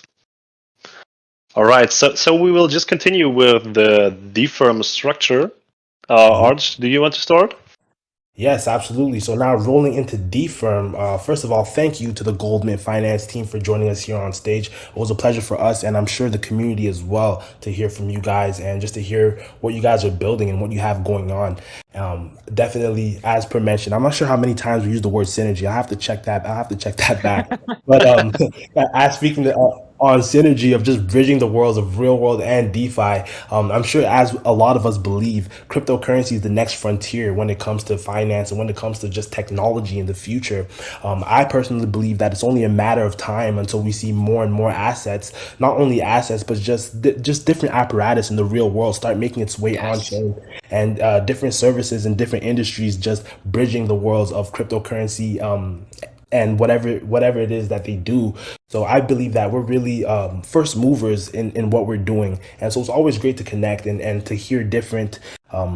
All right, so we will just continue with the DeFirm structure. Arch, do you want to start? Yes, absolutely. So now rolling into DeFirm, first of all, thank you to the GoldMint finance team for joining us here on stage. It was a pleasure for us, and I'm sure the community as well, to hear from you guys and just to hear what you guys are building and what you have going on. Definitely, as per mentioned, I'm not sure how many times we use the word synergy. I have to check that. I have to check that back. But as speaking on synergy of just bridging the worlds of real world and DeFi, I'm sure as a lot of us believe, cryptocurrency is the next frontier when it comes to finance and when it comes to just technology in the future. I personally believe that it's only a matter of time until we see more and more assets, not only assets, but just different apparatus in the real world start making its way on chain, and different services and different industries just bridging the worlds of cryptocurrency, and whatever it is that they do. So I believe that we're really first movers in what we're doing. And so it's always great to connect and to hear different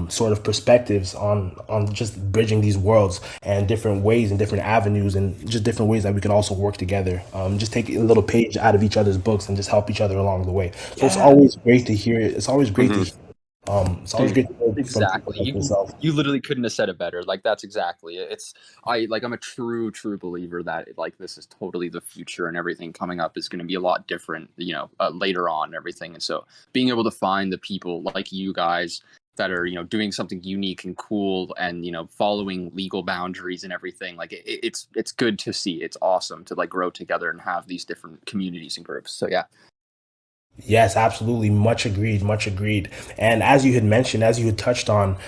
sort of perspectives on just bridging these worlds and different ways and different avenues and just different ways that we can also work together. Just take a little page out of each other's books and just help each other along the way. So it's always great to hear. It's always great to hear. It's always great to hear from people Exactly. like yourself. You literally couldn't have said it better. Like, that's exactly it. I'm a true believer that like this is totally the future, and everything coming up is going to be a lot different, later on and everything. And so being able to find the people like you guys that are, doing something unique and cool and, following legal boundaries and everything, like it's good to see. It's awesome to like grow together and have these different communities and groups. So yeah. Yes, absolutely. Much agreed. Much agreed. And as you had mentioned, as you had touched on,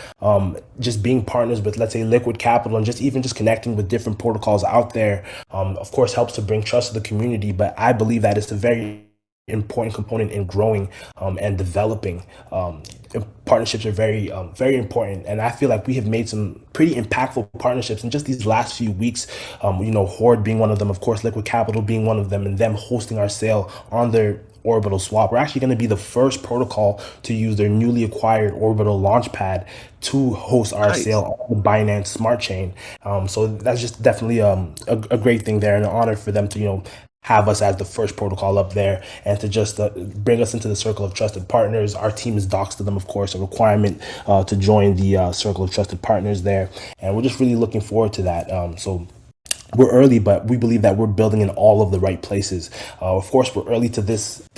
just being partners with, let's say, Liquid Capital and just even just connecting with different protocols out there, of course, helps to bring trust to the community. But I believe that it's a very important component in growing and developing. Partnerships are very important, and I feel like we have made some pretty impactful partnerships in just these last few weeks. Horde being one of them, of course, Liquid Capital being one of them, and them hosting our sale on their Orbital swap. We're actually going to be the first protocol to use their newly acquired Orbital launchpad to host our sale on the Binance Smart Chain. So that's just definitely a great thing there, and an honor for them to have us as the first protocol up there and to just bring us into the circle of trusted partners. Our team is doxed to them, of course, a requirement to join the circle of trusted partners there, and we're just really looking forward to that. So we're early, but we believe that we're building in all of the right places. Of course, we're early to this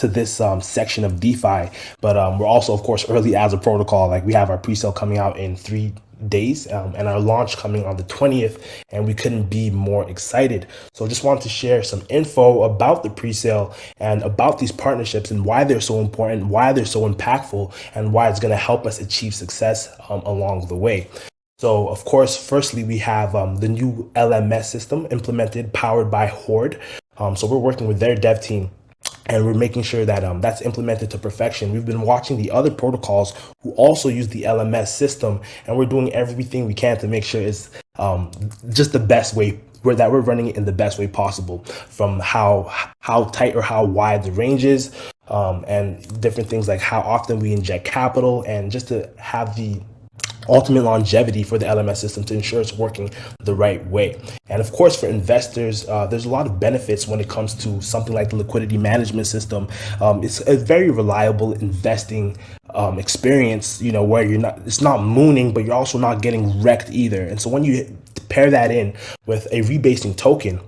section of DeFi, but we're also, of course, early as a protocol. Like, we have our pre-sale coming out in 3 days, and our launch coming on the 20th, and we couldn't be more excited. So just wanted to share some info about the pre-sale and about these partnerships and why they're so important, why they're so impactful, and why it's going to help us achieve success along the way. So, of course, firstly, we have the new LMS system implemented, powered by Horde. So we're working with their dev team, and we're making sure that that's implemented to perfection. We've been watching the other protocols who also use the LMS system, and we're doing everything we can to make sure it's just the best way, that we're running it in the best way possible, from how tight or how wide the range is, and different things like how often we inject capital, and just to have the ultimate longevity for the LMS system to ensure it's working the right way. And of course, for investors, there's a lot of benefits when it comes to something like the liquidity management system. It's a very reliable investing experience, where it's not mooning, but you're also not getting wrecked either. And so when you pair that in with a rebasing token,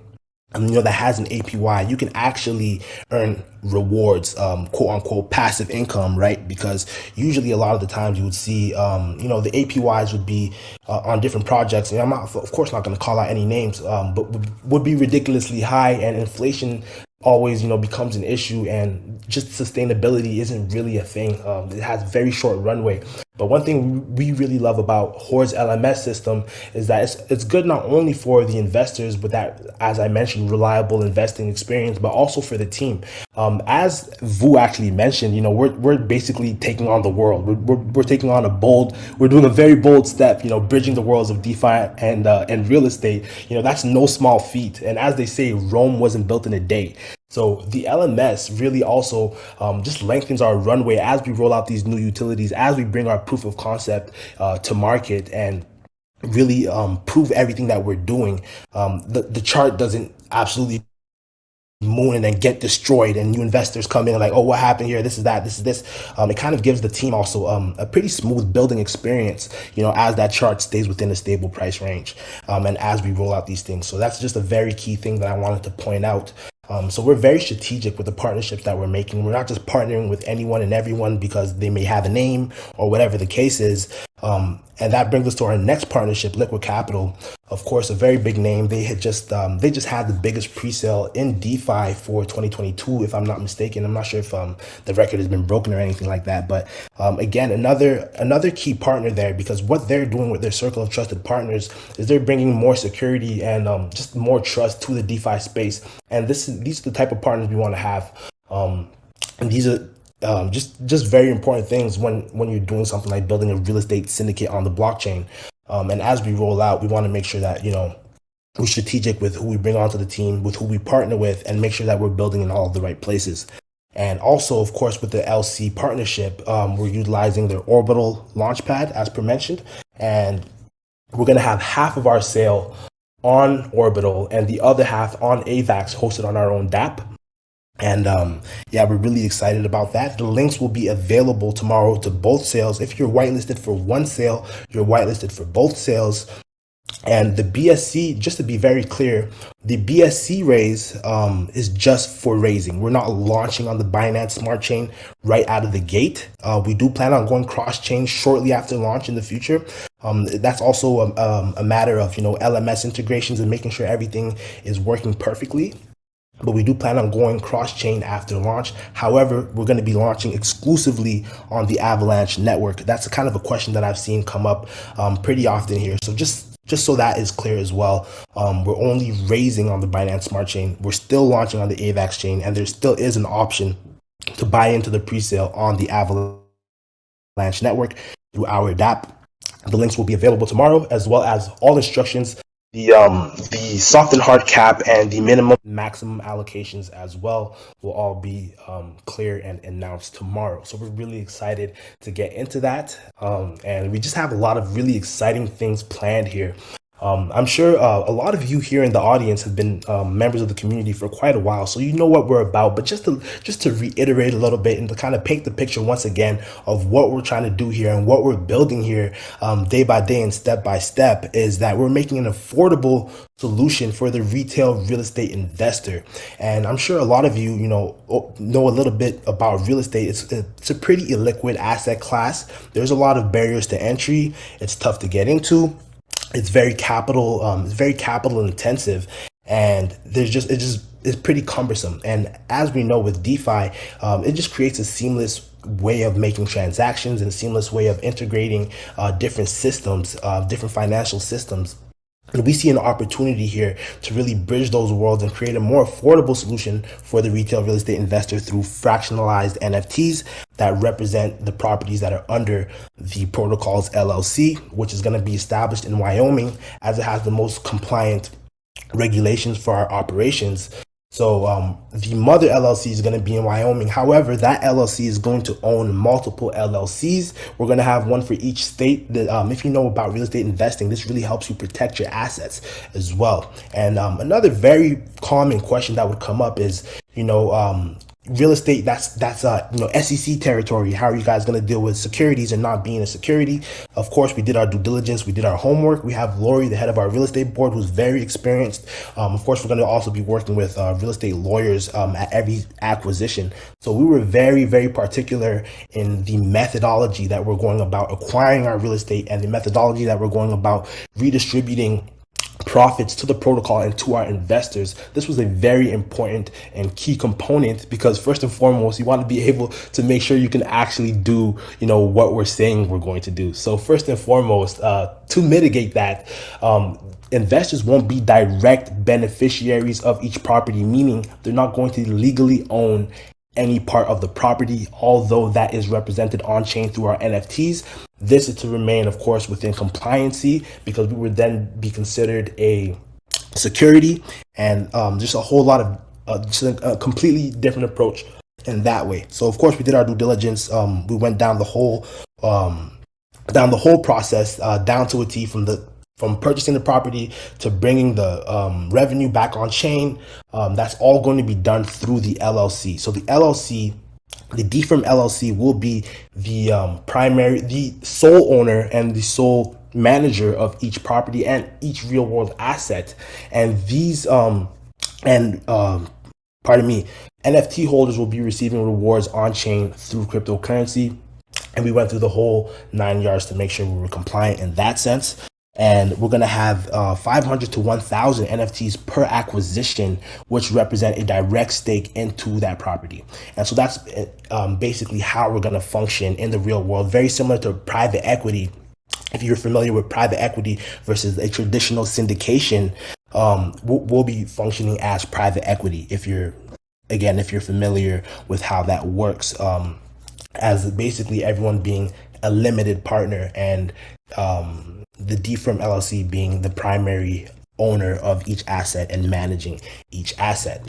that has an APY, you can actually earn rewards, quote unquote passive income, right? Because usually a lot of the times you would see, the APYs would be on different projects, and I'm not, of course, not going to call out any names, but would be ridiculously high, and inflation always, becomes an issue, and just sustainability isn't really a thing. It has very short runway. But one thing we really love about Horde's LMS system is that it's good not only for the investors with that, as I mentioned, reliable investing experience, but also for the team. As Vuu actually mentioned, we're basically taking on the world. We're taking on we're doing a very bold step, bridging the worlds of DeFi and real estate. That's no small feat. And as they say, Rome wasn't built in a day. So the LMS really also just lengthens our runway as we roll out these new utilities, as we bring our proof of concept to market, and really prove everything that we're doing. The chart doesn't absolutely moon and then get destroyed, and new investors come in like, oh, what happened here? This is that, this is this. It kind of gives the team also a pretty smooth building experience, as that chart stays within a stable price range, and as we roll out these things. So that's just a very key thing that I wanted to point out. So we're very strategic with the partnerships that we're making. We're not just partnering with anyone and everyone because they may have a name or whatever the case is. And that brings us to our next partnership, Liquid Capital. Of course, a very big name. They just had the biggest pre-sale in DeFi for 2022, if I'm not mistaken. I'm not sure if the record has been broken or anything like that. But again, another key partner there, because what they're doing with their circle of trusted partners is they're bringing more security and just more trust to the DeFi space. And these are the type of partners we want to have. And these are just very important things when you're doing something like building a real estate syndicate on the blockchain. And as we roll out, we want to make sure that, we're strategic with who we bring onto the team, with who we partner with, and make sure that we're building in all of the right places. And also, of course, with the LC partnership, we're utilizing their Orbital Launchpad, as per mentioned, and we're going to have half of our sale on Orbital and the other half on AVAX, hosted on our own DApp. And we're really excited about that. The links will be available tomorrow to both sales. If you're whitelisted for one sale, you're whitelisted for both sales. And the BSC, just to be very clear, the BSC raise is just for raising. We're not launching on the Binance Smart Chain right out of the gate. We do plan on going cross-chain shortly after launch in the future. That's also a matter of, LMS integrations and making sure everything is working perfectly. But we do plan on going cross-chain after launch. However, we're going to be launching exclusively on the Avalanche network. That's kind of a question that I've seen come up pretty often here. So just so that is clear as well, we're only raising on the Binance Smart Chain. We're still launching on the AVAX chain, and there still is an option to buy into the pre-sale on the Avalanche network through our DApp. The links will be available tomorrow, as well as all instructions, the soft and hard cap, and the minimum maximum allocations as well will all be clear and announced tomorrow. So we're really excited to get into that, and we just have a lot of really exciting things planned here. I'm sure a lot of you here in the audience have been members of the community for quite a while, so you know what we're about. But just to reiterate a little bit and to kind of paint the picture once again of what we're trying to do here and what we're building here day by day and step by step, is that we're making an affordable solution for the retail real estate investor. And I'm sure a lot of you, know a little bit about real estate. It's a pretty illiquid asset class. There's a lot of barriers to entry. It's tough to get into. It's very capital intensive, and it's pretty cumbersome. And as we know with DeFi, it just creates a seamless way of making transactions and a seamless way of integrating different systems, different financial systems. And we see an opportunity here to really bridge those worlds and create a more affordable solution for the retail real estate investor through fractionalized NFTs that represent the properties that are under the protocol's LLC, which is going to be established in Wyoming, as it has the most compliant regulations for our operations. So the mother LLC is going to be in Wyoming. However, that LLC is going to own multiple LLCs. We're going to have one for each state. If you know about real estate investing, this really helps you protect your assets as well. And another very common question that would come up is, real estate, that's SEC territory. How are you guys going to deal with securities and not being a security? Of course, we did our due diligence. We did our homework. We have Lori, the head of our real estate board, who's very experienced. Of course, we're going to also be working with real estate lawyers at every acquisition. So we were very, very particular in the methodology that we're going about acquiring our real estate and the methodology that we're going about redistributing profits to the protocol and to our investors. This was a very important and key component, because first and foremost, you want to be able to make sure you can actually do, what we're saying we're going to do. So first and foremost, to mitigate that, investors won't be direct beneficiaries of each property, meaning they're not going to legally own any part of the property, although that is represented on chain through our NFTs. This is to remain, of course, within compliancy, because we would then be considered a security, and just a whole lot of just a completely different approach in that way. So of course we did our due diligence. We went down the whole process down to a T, from the from purchasing the property to bringing the revenue back on chain. That's all going to be done through the LLC. So the LLC, the DeFirm LLC, will be the the sole owner and the sole manager of each property and each real world asset. And these NFT holders will be receiving rewards on chain through cryptocurrency. And we went through the whole 9 yards to make sure we were compliant in that sense. And we're going to have 500 to 1,000 NFTs per acquisition, which represent a direct stake into that property. And so that's basically how we're going to function in the real world, very similar to private equity. If you're familiar with private equity versus a traditional syndication, we'll be functioning as private equity. If you're familiar with how that works, as basically everyone being a limited partner and the DeFirm LLC being the primary owner of each asset and managing each asset.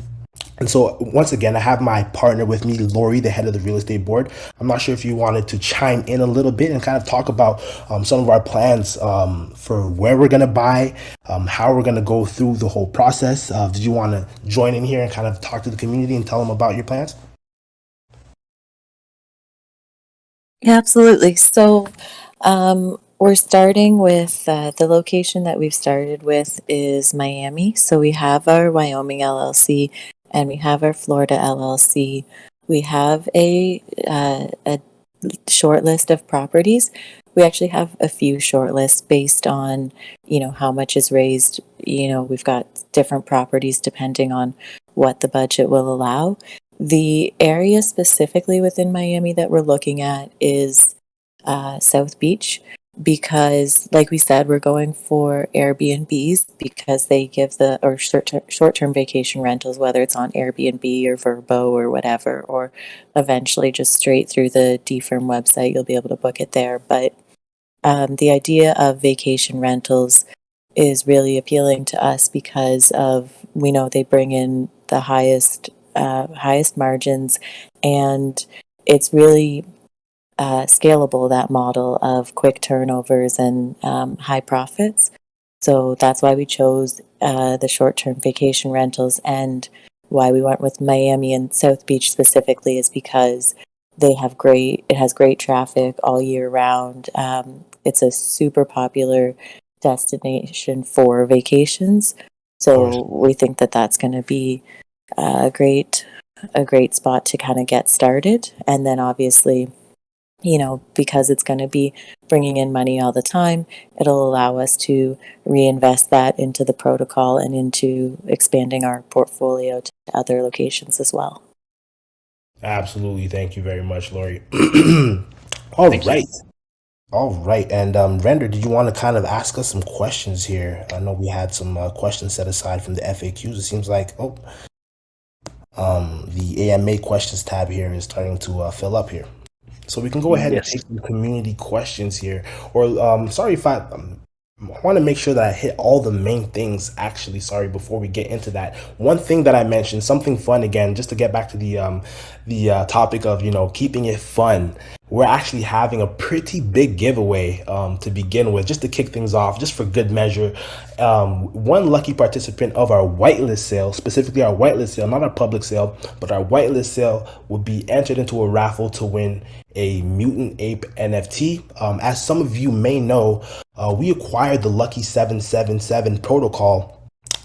And so once again, I have my partner with me, Lori, the head of the real estate board. I'm not sure if you wanted to chime in a little bit and kind of talk about some of our plans for where we're going to buy, how we're going to go through the whole process. Did you want to join in here and kind of talk to the community and tell them about your plans? Yeah, absolutely. So we're starting with the location that we've started with is Miami. So we have our Wyoming LLC and we have our Florida LLC. We have a short list of properties. We actually have a few short lists based on, how much is raised. We've got different properties depending on what the budget will allow. The area specifically within Miami that we're looking at is South Beach, because like we said, we're going for Airbnbs because they give short-term vacation rentals, whether it's on Airbnb or Vrbo or whatever, or eventually just straight through the DeFirm website, you'll be able to book it there. But the idea of vacation rentals is really appealing to us because we know they bring in the highest margins, and it's really scalable, that model of quick turnovers and high profits. So that's why we chose the short-term vacation rentals, and why we went with Miami and South Beach specifically is because it has great traffic all year round. It's a super popular destination for vacations. So we think that that's going to be a great spot to kind of get started. And then obviously, because it's going to be bringing in money all the time, it'll allow us to reinvest that into the protocol and into expanding our portfolio to other locations as well. Absolutely. Thank you very much, Lori. Thank you. All right. And Render, did you want to kind of ask us some questions here? I know we had some questions set aside from the FAQs. It seems like, the AMA questions tab here is starting to fill up here. So we can go ahead and take some community questions here. Or sorry if I want to make sure that I hit all the main things, actually. Sorry, before we get into that. One thing that I mentioned, something fun again, just to get back to the topic of, keeping it fun. We're actually having a pretty big giveaway to begin with, just to kick things off, just for good measure. One lucky participant of our whitelist sale, specifically our whitelist sale, not our public sale, but our whitelist sale, will be entered into a raffle to win a Mutant Ape NFT. As some of you may know, we acquired the Lucky 777 protocol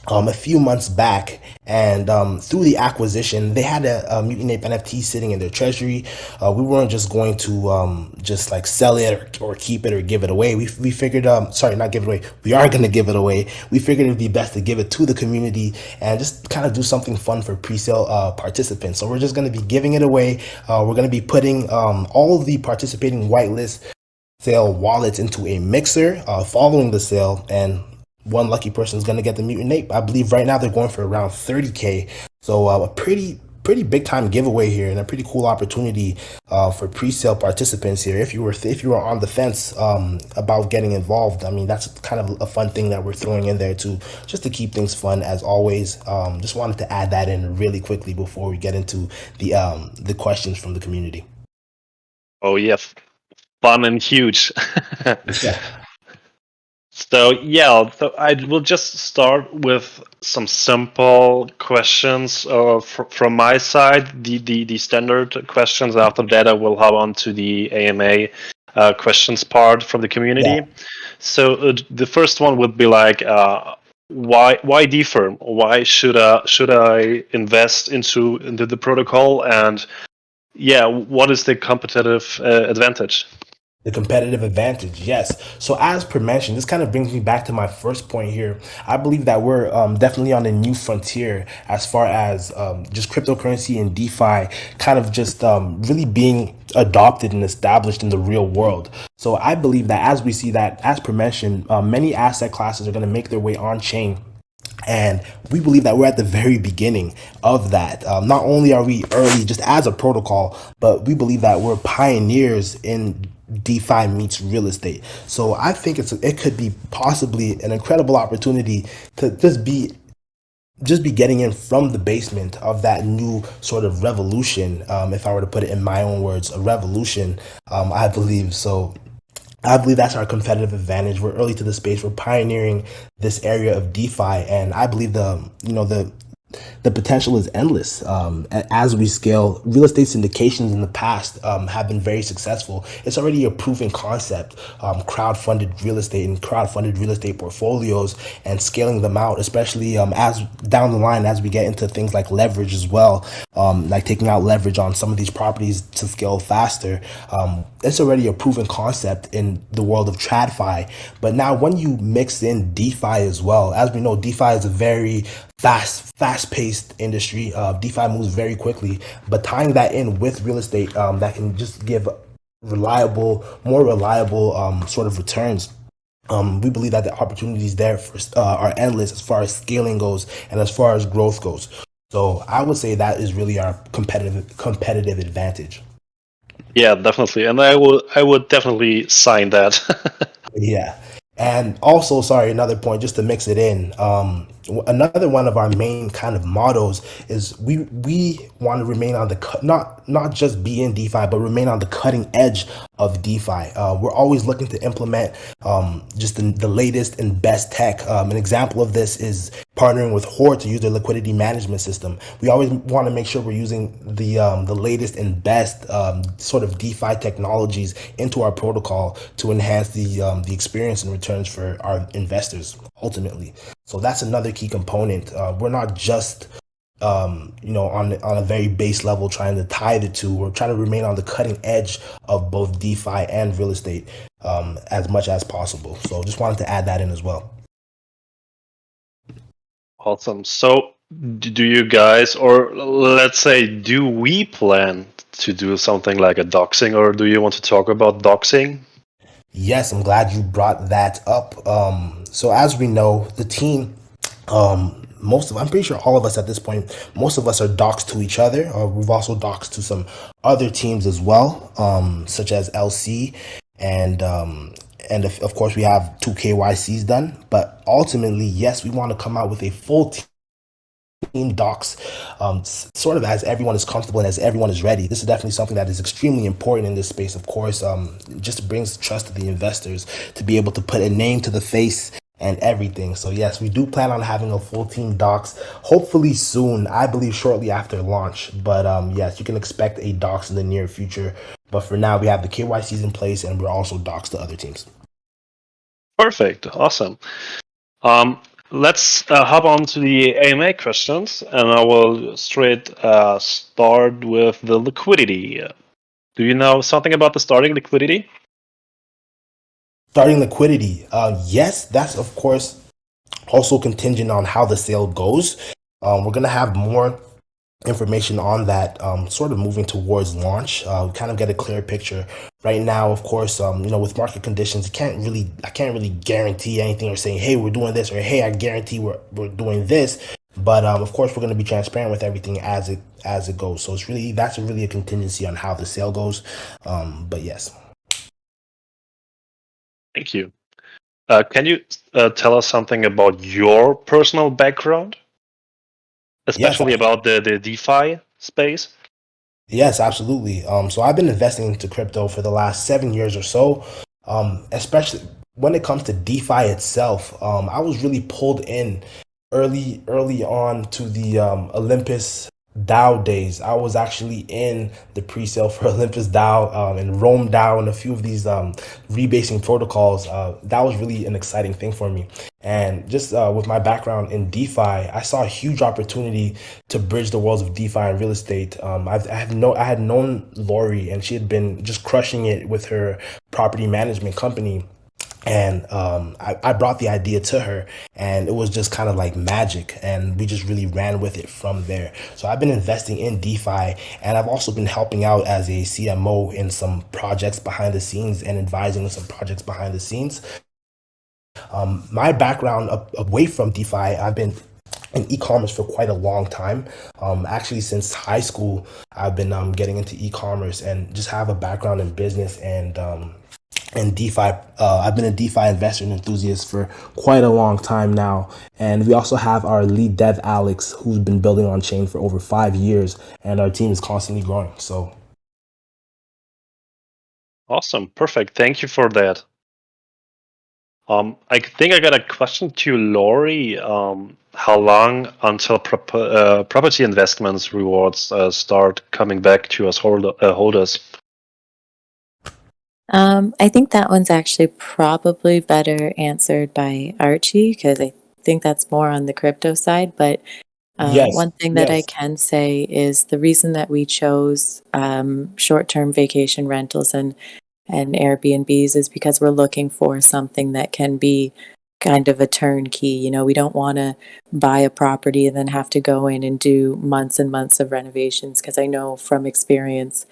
a few months back, and through the acquisition, they had a Mutant Ape NFT sitting in their treasury. We weren't just going to just like sell it or keep it or give it away. We figured, sorry, not give it away. We are going to give it away. We figured it'd be best to give it to the community and just kind of do something fun for pre-sale participants. So we're just going to be giving it away. We're going to be putting all of the participating whitelist sale wallets into a mixer following the sale, and one lucky person is going to get the Mutant Ape. I believe right now they're going for around 30K. So a pretty big time giveaway here, and a pretty cool opportunity for pre-sale participants here. If you were on the fence about getting involved, I mean, that's kind of a fun thing that we're throwing in there too, just to keep things fun as always. Just wanted to add that in really quickly before we get into the questions from the community. Oh yes, fun and huge. Yeah. So I will just start with some simple questions from my side, the standard questions. After that, I will hop on to the AMA questions part from the community. Yeah. So the first one would be like, why DeFirm? Why should I invest into the protocol? And yeah, what is the competitive advantage? The competitive advantage, yes. So as per mentioned, this kind of brings me back to my first point here. I believe that we're definitely on a new frontier as far as just cryptocurrency and DeFi kind of just really being adopted and established in the real world. So I believe that as we see that, as per mentioned, many asset classes are going to make their way on chain. And we believe that we're at the very beginning of that. Not only are we early just as a protocol, but we believe that we're pioneers in DeFi meets real estate. So I think it could be possibly an incredible opportunity to just be getting in from the basement of that new sort of revolution. If I were to put it in my own words, a revolution, I believe. So I believe that's our competitive advantage. We're early to the space. We're pioneering this area of DeFi, and I believe the potential is endless. As we scale, real estate syndications in the past have been very successful. It's already a proven concept. Crowd-funded real estate and crowd-funded real estate portfolios, and scaling them out, especially as down the line as we get into things like leverage as well, like taking out leverage on some of these properties to scale faster. It's already a proven concept in the world of TradFi. But now when you mix in DeFi as well, as we know, DeFi is a very fast-paced industry. DeFi moves very quickly, but tying that in with real estate that can just give more reliable sort of returns. We believe that the opportunities there are endless as far as scaling goes and as far as growth goes. So I would say that is really our competitive advantage. Yeah, definitely, and I would definitely sign that. Yeah. And also, sorry, another point, just to mix it in. Another one of our main kind of mottos is we want to remain on the not just be in DeFi, but remain on the cutting edge of DeFi. We're always looking to implement just the latest and best tech. An example of this is partnering with Horde to use their liquidity management system. We always want to make sure we're using the latest and best sort of DeFi technologies into our protocol to enhance the experience and returns for our investors ultimately. So that's another key component. We're not just on a very base level trying to tie the two. We're trying to remain on the cutting edge of both DeFi and real estate as much as possible. So just wanted to add that in as well. Awesome. So do you guys, or let's say, do we plan to do something like a doxing, or do you want to talk about doxing? Yes, I'm glad you brought that up. So as we know, the team, I'm pretty sure all of us at this point, most of us are doxed to each other. We've also doxed to some other teams as well, such as LC, and of course we have 2 KYCs done. But ultimately, yes, we want to come out with a full team docs, sort of as everyone is comfortable and as everyone is ready. This is definitely something that is extremely important in this space. Of course, just brings trust to the investors to be able to put a name to the face and everything. So yes, we do plan on having a full team docs, hopefully soon. I believe shortly after launch. But yes, you can expect a docs in the near future. But for now, we have the KYCs in place, and we're also docs to other teams. Perfect. Awesome. Let's hop on to the AMA questions, and I will straight start with the liquidity. Do you know something about the starting liquidity? Starting liquidity, yes, that's of course also contingent on how the sale goes. We're gonna have more information on that sort of moving towards launch. We kind of get a clear picture right now. Of course, with market conditions, I can't really guarantee anything or saying, hey, we're doing this, or hey, I guarantee we're doing this. But of course, we're going to be transparent with everything as it goes. So that's really a contingency on how the sale goes. But yes. Thank you. Can you tell us something about your personal background, especially about the DeFi space? Yes, absolutely. So I've been investing into crypto for the last 7 years or so. Especially when it comes to DeFi itself, I was really pulled in early on to the Olympus DAO days. I was actually in the pre-sale for Olympus DAO and Rome DAO and a few of these rebasing protocols. That was really an exciting thing for me. And just with my background in DeFi, I saw a huge opportunity to bridge the worlds of DeFi and real estate. I had known Lori, and she had been just crushing it with her property management company. And I brought the idea to her, and it was just kind of like magic, and we just really ran with it from there. So I've been investing in DeFi, and I've also been helping out as a CMO in some projects behind the scenes and advising on some projects behind the scenes. My background away from DeFi, I've been in e-commerce for quite a long time. Actually, since high school, I've been getting into e-commerce and just have a background in business and DeFi. I've been a DeFi investor and enthusiast for quite a long time now. And we also have our lead dev, Alex, who's been building on chain for over 5 years, and our team is constantly growing. So Awesome. Perfect. Thank you for that. I think I got a question to Lori. How long until property investments rewards start coming back to us holders? I think that one's actually probably better answered by Archie, because I think that's more on the crypto side. But yes, one thing that I yes. can say is the reason that we chose short-term vacation rentals and Airbnbs is because we're looking for something that can be kind of a turnkey. You know, we don't want to buy a property and then have to go in and do months and months of renovations, because I know from experience,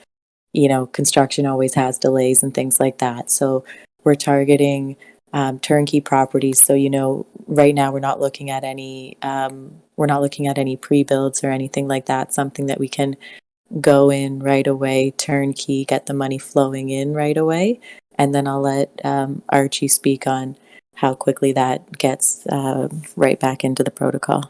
you know, construction always has delays and things like that. So we're targeting turnkey properties. So, you know, right now we're not looking at any pre-builds or anything like that. Something that we can go in right away, turnkey, get the money flowing in right away. And then I'll let Archie speak on how quickly that gets right back into the protocol.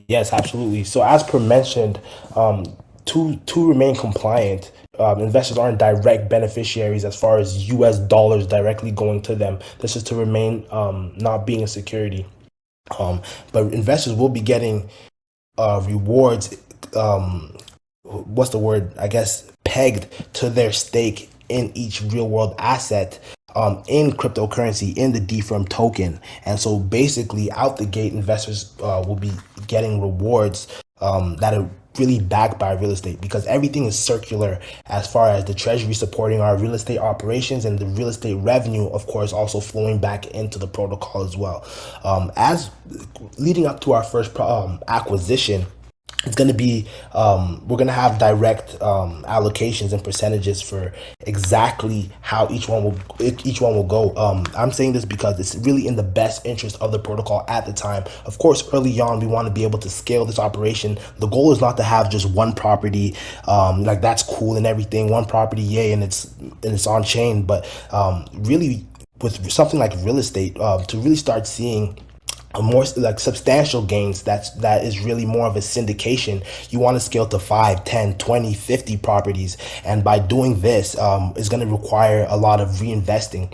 Yes, absolutely. So as per mentioned, to remain compliant, investors aren't direct beneficiaries as far as US dollars directly going to them. This is to remain not being a security. But investors will be getting rewards, what's the word? I guess pegged to their stake in each real world asset in cryptocurrency, in the DeFirm token. And so basically out the gate, investors will be getting rewards that are really backed by real estate, because everything is circular as far as the treasury supporting our real estate operations and the real estate revenue, of course, also flowing back into the protocol as well. As leading up to our first acquisition, it's going to be we're going to have direct allocations and percentages for exactly how each one will go. I'm saying this because it's really in the best interest of the protocol at the time. Of course, early on, we want to be able to scale this operation. The goal is not to have just one property, like that's cool and everything, one property, yay, and it's on chain. But really, with something like real estate, to really start seeing more like substantial gains, that is really more of a syndication. You want to scale to 5, 10, 20, 50 properties, and by doing this is going to require a lot of reinvesting.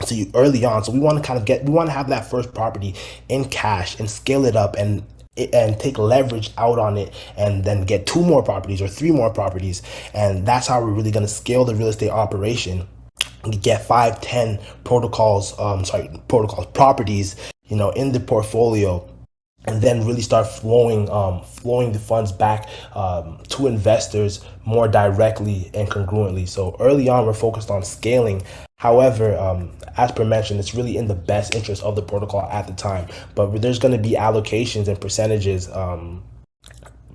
So you early on, so we want to have that first property in cash and scale it up and take leverage out on it, and then get 2 more properties or 3 more properties. And that's how we're really going to scale the real estate operation. Get 5, 10 properties, you know, in the portfolio, and then really start flowing the funds back to investors more directly and congruently. So early on, we're focused on scaling. However, as per mentioned, it's really in the best interest of the protocol at the time. But there's going to be allocations and percentages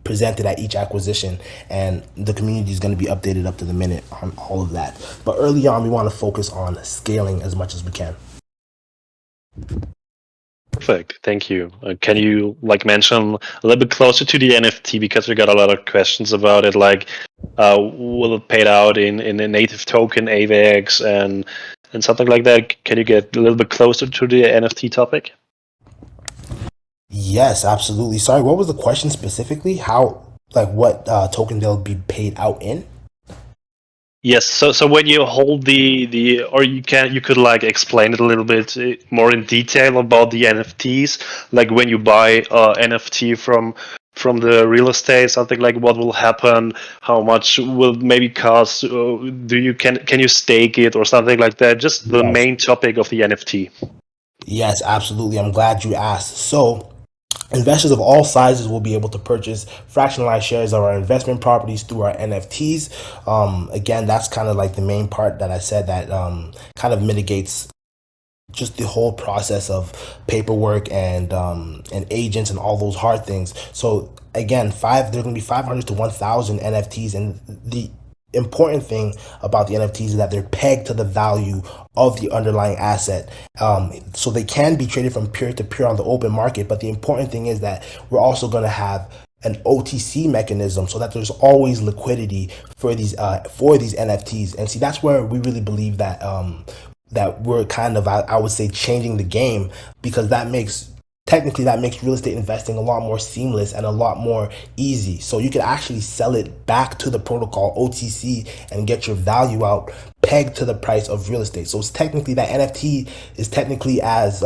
presented at each acquisition, and the community is going to be updated up to the minute on all of that. But early on, we want to focus on scaling as much as we can. Perfect. Thank you. Can you mention a little bit closer to the NFT, because we got a lot of questions about it, like will it pay out in a native token, AVAX, and something like that? Can you get a little bit closer to the NFT topic? Yes, absolutely. Sorry, what was the question specifically? How, like, what token they'll be paid out in? Yes. So when you hold the or you could like explain it a little bit more in detail about the NFTs, like when you buy NFT from the real estate, something like what will happen, how much will maybe cost, do you can you stake it or something like that? Just the Yes. main topic of the NFT. Yes, absolutely. I'm glad you asked. So, investors of all sizes will be able to purchase fractionalized shares of our investment properties through our NFTs. Again, that's kind of like the main part that I said that kind of mitigates just the whole process of paperwork and agents and all those hard things. So again, there's going to be 500 to 1,000 NFTs, and the important thing about the NFTs is that they're pegged to the value of the underlying asset. So they can be traded from peer to peer on the open market, but the important thing is that we're also going to have an OTC mechanism so that there's always liquidity for these NFTs. And see, that's where we really believe that that we're kind of, I would say, changing the game, because that makes real estate investing a lot more seamless and a lot more easy. So you can actually sell it back to the protocol OTC and get your value out pegged to the price of real estate. So it's technically, that NFT is technically as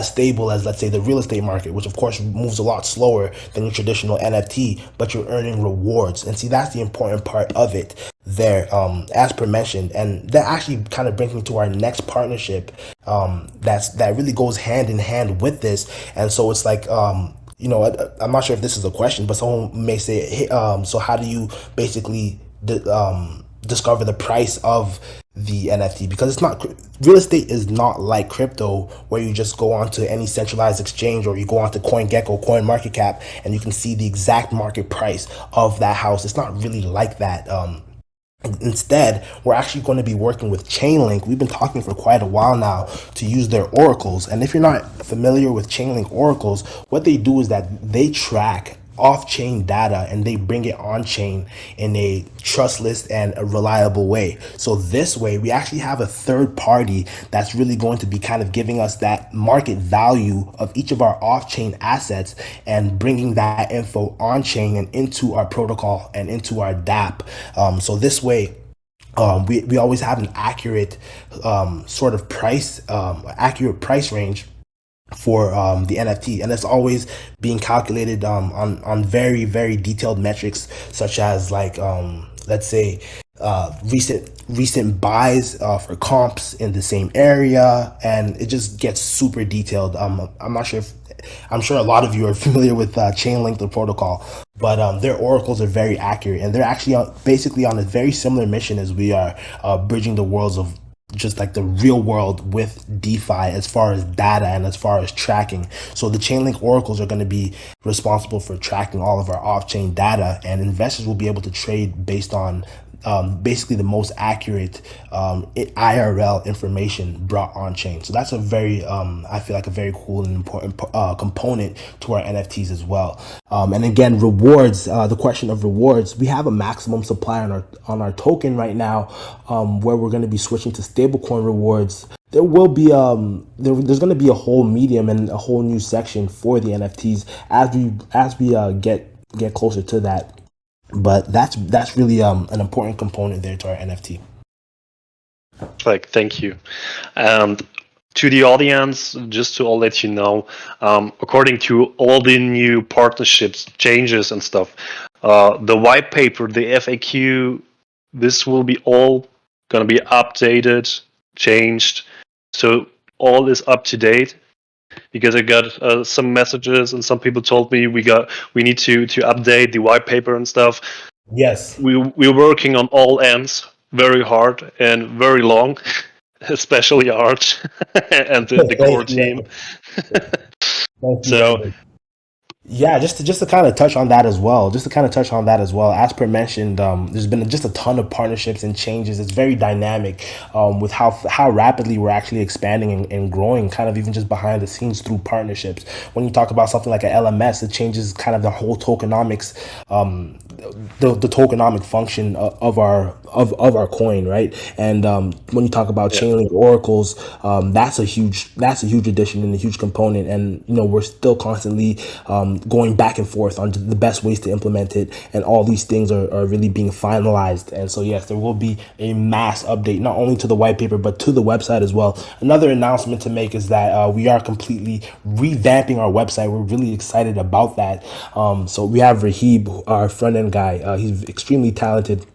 stable as, let's say, the real estate market, which of course moves a lot slower than your traditional NFT, but you're earning rewards. And see, that's the important part of it there, as per mentioned. And that actually kind of brings me to our next partnership, that really goes hand in hand with this. And so it's like, you know, I'm not sure if this is a question, but someone may say, hey, so how do you basically discover the price of the NFT? Because it's not, real estate is not like crypto where you just go onto any centralized exchange, or you go onto CoinGecko, CoinMarketCap, and you can see the exact market price of that house. It's not really like that. Instead, we're actually going to be working with Chainlink. We've been talking for quite a while now to use their oracles. And if you're not familiar with Chainlink oracles, what they do is that they track off-chain data and they bring it on-chain in a trustless and a reliable way. So this way, we actually have a third party that's really going to be kind of giving us that market value of each of our off-chain assets and bringing that info on-chain and into our protocol and into our DApp. So this way, we always have an accurate sort of price, accurate price range for the NFT, and it's always being calculated on very, very detailed metrics, such as like let's say recent buys for comps in the same area, and it just gets super detailed. I'm not sure if I'm sure a lot of you are familiar with Chainlink, the protocol, but their oracles are very accurate, and they're actually basically on a very similar mission as we are, bridging the worlds of just like the real world with DeFi as far as data and as far as tracking. So the Chainlink oracles are going to be responsible for tracking all of our off-chain data, and investors will be able to trade based on basically the most accurate IRL information brought on chain. So that's a very, I feel like a very cool and important component to our NFTs as well. And again, rewards, the question of rewards, we have a maximum supply on our token right now, where we're going to be switching to stablecoin rewards. There will be there's going to be a whole medium and a whole new section for the NFTs as we get closer to that. But that's really an important component there to our NFT. Like, thank you. And to the audience, just to all let you know, according to all the new partnerships, changes and stuff, the white paper, the FAQ, this will be all going to be updated, changed. So all is up to date. Because I got some messages and some people told me we need to update the white paper and stuff. Yes, We're working on all ends very hard and very long, especially Art and the core team. So yeah, just to kind of touch on that as well. As per mentioned, there's been just a ton of partnerships and changes. It's very dynamic, with how rapidly we're actually expanding and growing, kind of even just behind the scenes through partnerships. When you talk about something like an LMS, it changes kind of the whole tokenomics the tokenomic function of our coin, right? And when you talk about Yeah. Chainlink oracles, that's a huge addition and a huge component. And we're still constantly going back and forth on the best ways to implement it, and all these things are really being finalized. And so yes, there will be a mass update, not only to the white paper but to the website as well. Another announcement to make is that we are completely revamping our website. We're really excited about that. So we have Rahib, our front end guy. He's extremely talented.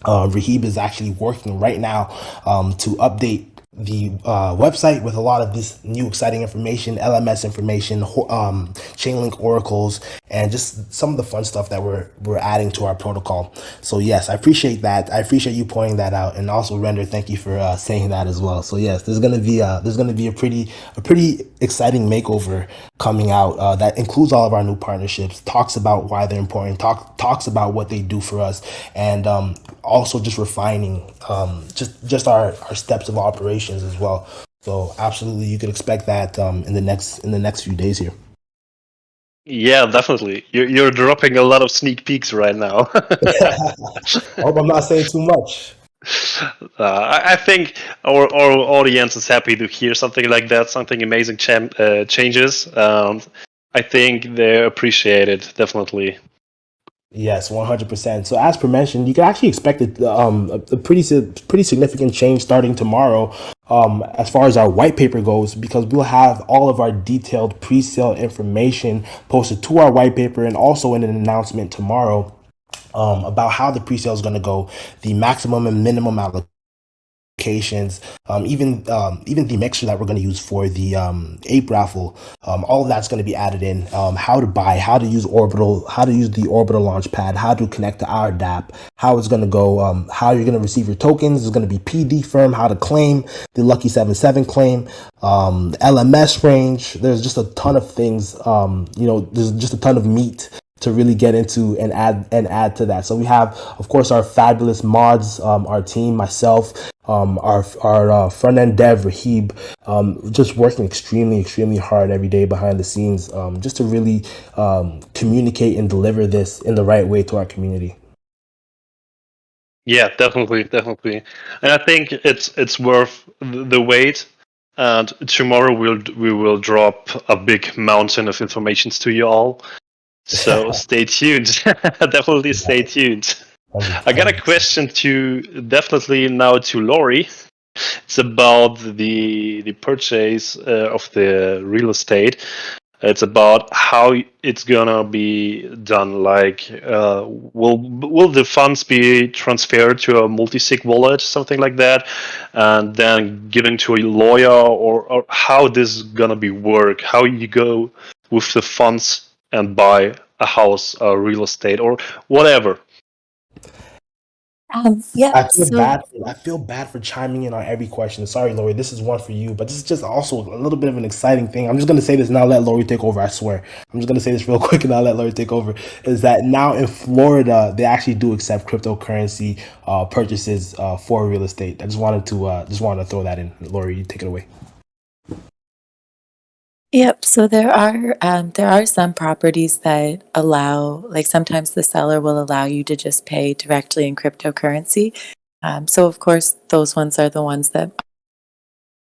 Rahib is actually working right now to update the website with a lot of this new exciting information, LMS information, Chainlink oracles, and just some of the fun stuff that we're adding to our protocol. So yes, I appreciate that. I appreciate you pointing that out, and also Render, thank you for saying that as well. So yes, there's gonna be a pretty exciting makeover coming out that includes all of our new partnerships, talks about why they're important, talks about what they do for us, and also just refining just our steps of operations as well. So absolutely, you could expect that in the next few days here. Yeah, definitely. You're dropping a lot of sneak peeks right now. I hope I'm not saying too much. I think our audience is happy to hear something like that, something amazing changes. I think they appreciate it, definitely. Yes, 100%. So as per mentioned, you can actually expect a pretty significant change starting tomorrow, as far as our white paper goes, because we'll have all of our detailed pre-sale information posted to our white paper, and also in an announcement tomorrow about how the pre-sale is going to go, the maximum and minimum allocations, even the mixer that we're going to use for the ape raffle. All of that's going to be added in. How to buy, how to use the orbital launch pad, how to connect to our DApp, how it's going to go, how you're going to receive your tokens. There's going to be DeFirm, how to claim the Lucky 77 claim, LMS range. There's just a ton of things. There's just a ton of meat to really get into and add to that. So we have, of course, our fabulous mods, our team, myself, our front end dev Rahib, just working extremely hard every day behind the scenes, just to really communicate and deliver this in the right way to our community. Yeah, definitely, and I think it's worth the wait. And tomorrow we will drop a big mountain of information to you all. So stay tuned. Definitely stay tuned. I got a question definitely now to Lori. It's about the purchase of the real estate. It's about how it's gonna be done. Like, will the funds be transferred to a multi-sig wallet, something like that, and then given to a lawyer, or how this is gonna be work? How you go with the funds and buy a house, a real estate, or whatever? Yeah. I feel bad for chiming in on every question. Sorry, Lori. This is one for you, but this is just also a little bit of an exciting thing. I'm just gonna say this now. Let Lori take over. I swear. I'm just gonna say this real quick, and I'll let Lori take over. Is that now in Florida they actually do accept cryptocurrency purchases for real estate? I just wanted to throw that in. Lori, you take it away. Yep. So there are some properties that allow, like sometimes the seller will allow you to just pay directly in cryptocurrency. So of course those ones are the ones that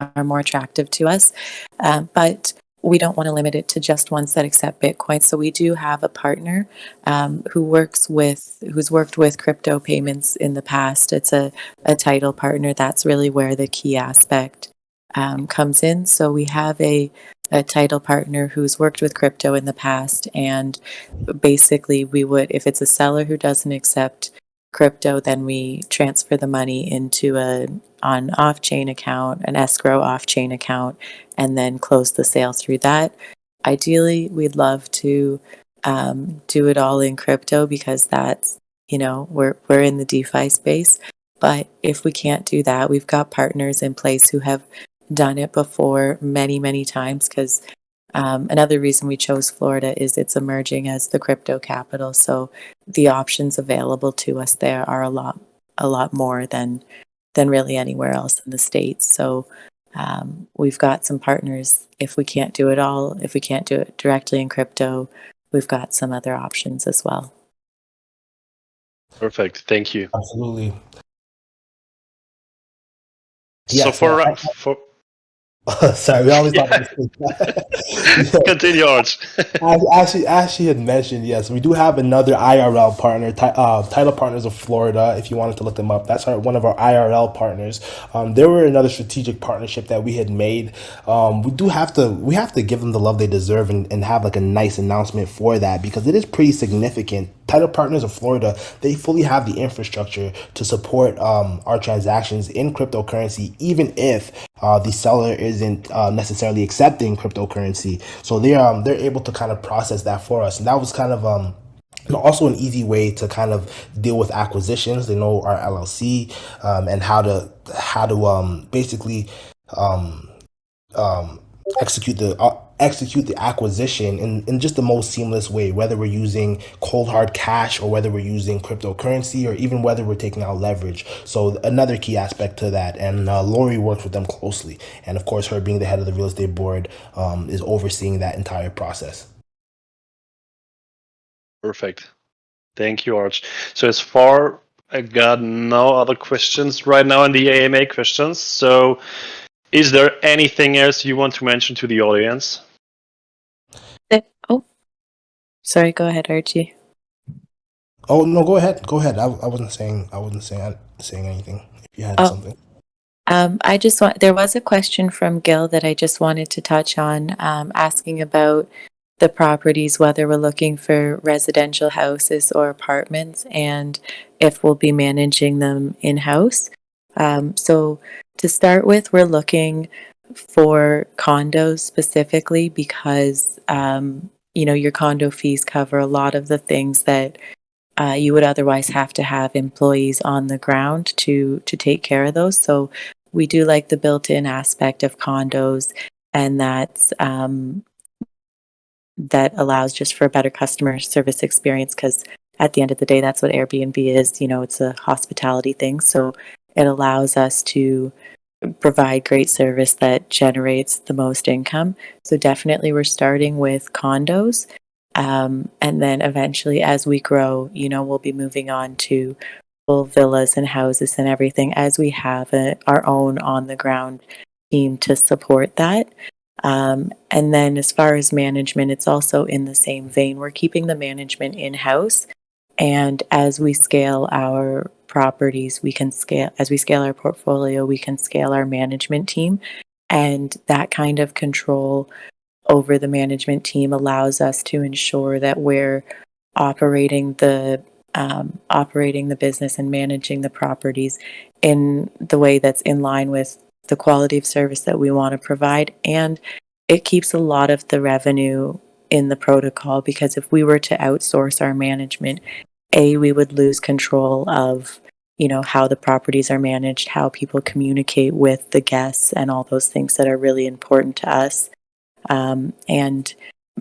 are more attractive to us, but we don't want to limit it to just ones that accept Bitcoin. So we do have a partner who's worked with crypto payments in the past. It's a title partner. That's really where the key aspect comes in. So we have a title partner who's worked with crypto in the past, and basically we would, if it's a seller who doesn't accept crypto, then we transfer the money into an off-chain account, an escrow off-chain account, and then close the sale through that. Ideally, we'd love to do it all in crypto, because that's, we're in the DeFi space. But if we can't do that, we've got partners in place who have done it before many times, because another reason we chose Florida is it's emerging as the crypto capital. So the options available to us there are a lot more than really anywhere else in the States. So we've got some partners. If we can't do it all, if we can't do it directly in crypto, we've got some other options as well. Perfect. Thank you. Absolutely. So Yeah. So for sorry, we always talk about this. continue, Arch. As she had mentioned, yes, we do have another IRL partner, Title Partners of Florida. If you wanted to look them up, that's one of our IRL partners. There were another strategic partnership that we had made. We have to give them the love they deserve and have like a nice announcement for that, because it is pretty significant. Title Partners of Florida, they fully have the infrastructure to support our transactions in cryptocurrency, even if the seller isn't necessarily accepting cryptocurrency. So they're able to kind of process that for us, and that was kind of also an easy way to kind of deal with acquisitions. They know our LLC and how to basically execute the acquisition in just the most seamless way, whether we're using cold hard cash or whether we're using cryptocurrency or even whether we're taking out leverage. So another key aspect to that, and Lori works with them closely, and of course her being the head of the real estate board is overseeing that entire process. Perfect. Thank you, Arch. So as far I got no other questions right now in the AMA questions. So is there anything else you want to mention to the audience? Oh, sorry. Go ahead, Archie. Oh no, go ahead. I wasn't saying anything. If you had something. There was a question from Gil that I just wanted to touch on, asking about the properties, whether we're looking for residential houses or apartments, and if we'll be managing them in-house. So to start with, we're looking for condos specifically because, your condo fees cover a lot of the things that you would otherwise have to have employees on the ground to take care of those. So we do like the built-in aspect of condos, and that allows just for a better customer service experience, because at the end of the day, that's what Airbnb is. It's a hospitality thing. So it allows us to provide great service that generates the most income. So definitely we're starting with condos. And then eventually as we grow, we'll be moving on to full villas and houses and everything, as we have our own on the ground team to support that. And then as far as management, it's also in the same vein. We're keeping the management in-house. And as we scale our properties, as we scale our portfolio, we can scale our management team. And that kind of control over the management team allows us to ensure that we're operating the business and managing the properties in the way that's in line with the quality of service that we want to provide. And it keeps a lot of the revenue in the protocol, because if we were to outsource our management, we would lose control of how the properties are managed, how people communicate with the guests, and all those things that are really important to us. And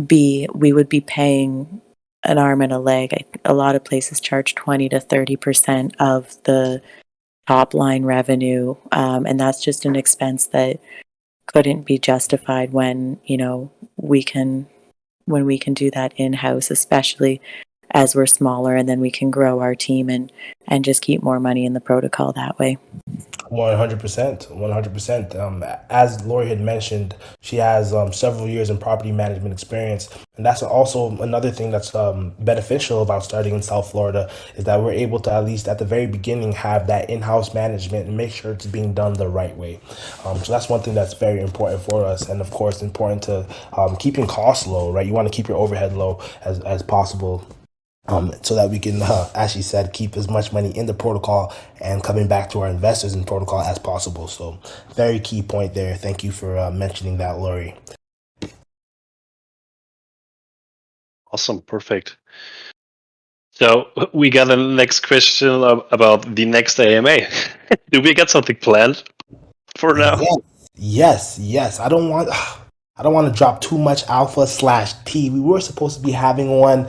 B, we would be paying an arm and a leg. A lot of places charge 20 to 30% of the top line revenue, and that's just an expense that couldn't be justified when we can do that in-house, especially as we're smaller, and then we can grow our team and just keep more money in the protocol that way. 100%. As Lori had mentioned, she has several years in property management experience, and that's also another thing that's beneficial about starting in South Florida, is that we're able to, at least at the very beginning, have that in-house management and make sure it's being done the right way. So that's one thing that's very important for us, and of course important to keeping costs low, right? You want to keep your overhead low as possible. So that we can, as she said, keep as much money in the protocol and coming back to our investors in protocol as possible. So very key point there. Thank you for mentioning that, Lori. Awesome. Perfect. So we got the next question about the next AMA. Do we get something planned for now? Yes. I don't want to drop too much alpha/T. We were supposed to be having one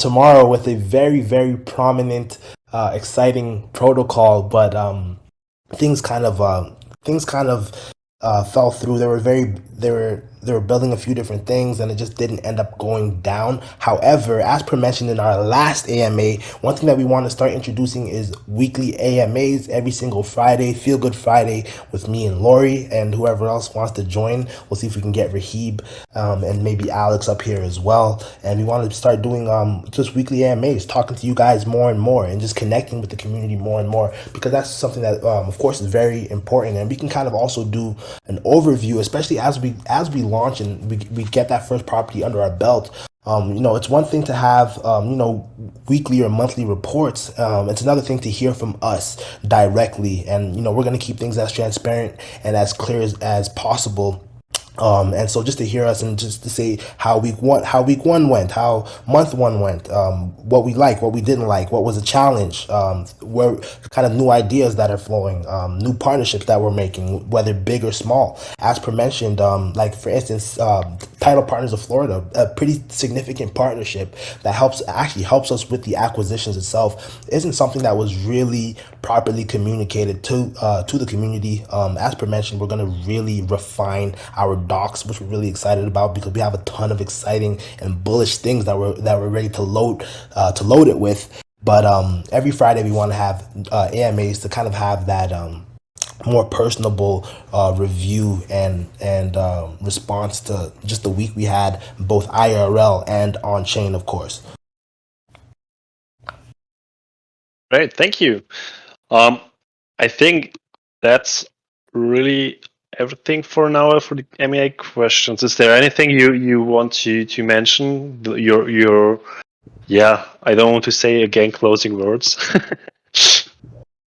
tomorrow with a very, very prominent, exciting protocol, but things kind of fell through. They they were building a few different things, and it just didn't end up going down. However, as per mentioned in our last AMA, one thing that we want to start introducing is weekly AMAs every single Friday, Feel Good Friday, with me and Lori and whoever else wants to join. We'll see if we can get Rahib and maybe Alex up here as well. And we want to start doing just weekly AMAs, talking to you guys more and more, and just connecting with the community more and more, because that's something that of course is very important. And we can kind of also do an overview, especially as we launch and we get that first property under our belt. It's one thing to have, weekly or monthly reports. It's another thing to hear from us directly. And, we're going to keep things as transparent and as clear as possible. And so just to hear us and just to say how week one went, how month one went, what we liked, what we didn't like, what was a challenge, where kind of new ideas that are flowing, new partnerships that we're making, whether big or small. As per mentioned, like for instance, Title Partners of Florida, a pretty significant partnership that helps us with the acquisitions itself, isn't something that was really properly communicated to the community. As per mentioned, we're going to really refine our docs, which we're really excited about, because we have a ton of exciting and bullish things that we're ready to load it with. But every Friday we want to have AMAs to kind of have that more personable review and response to just the week we had, both IRL and on chain, of course. Great, thank you. I think that's really everything for now for the MEA questions. Is there anything you want to mention? Your I don't want to say again closing words.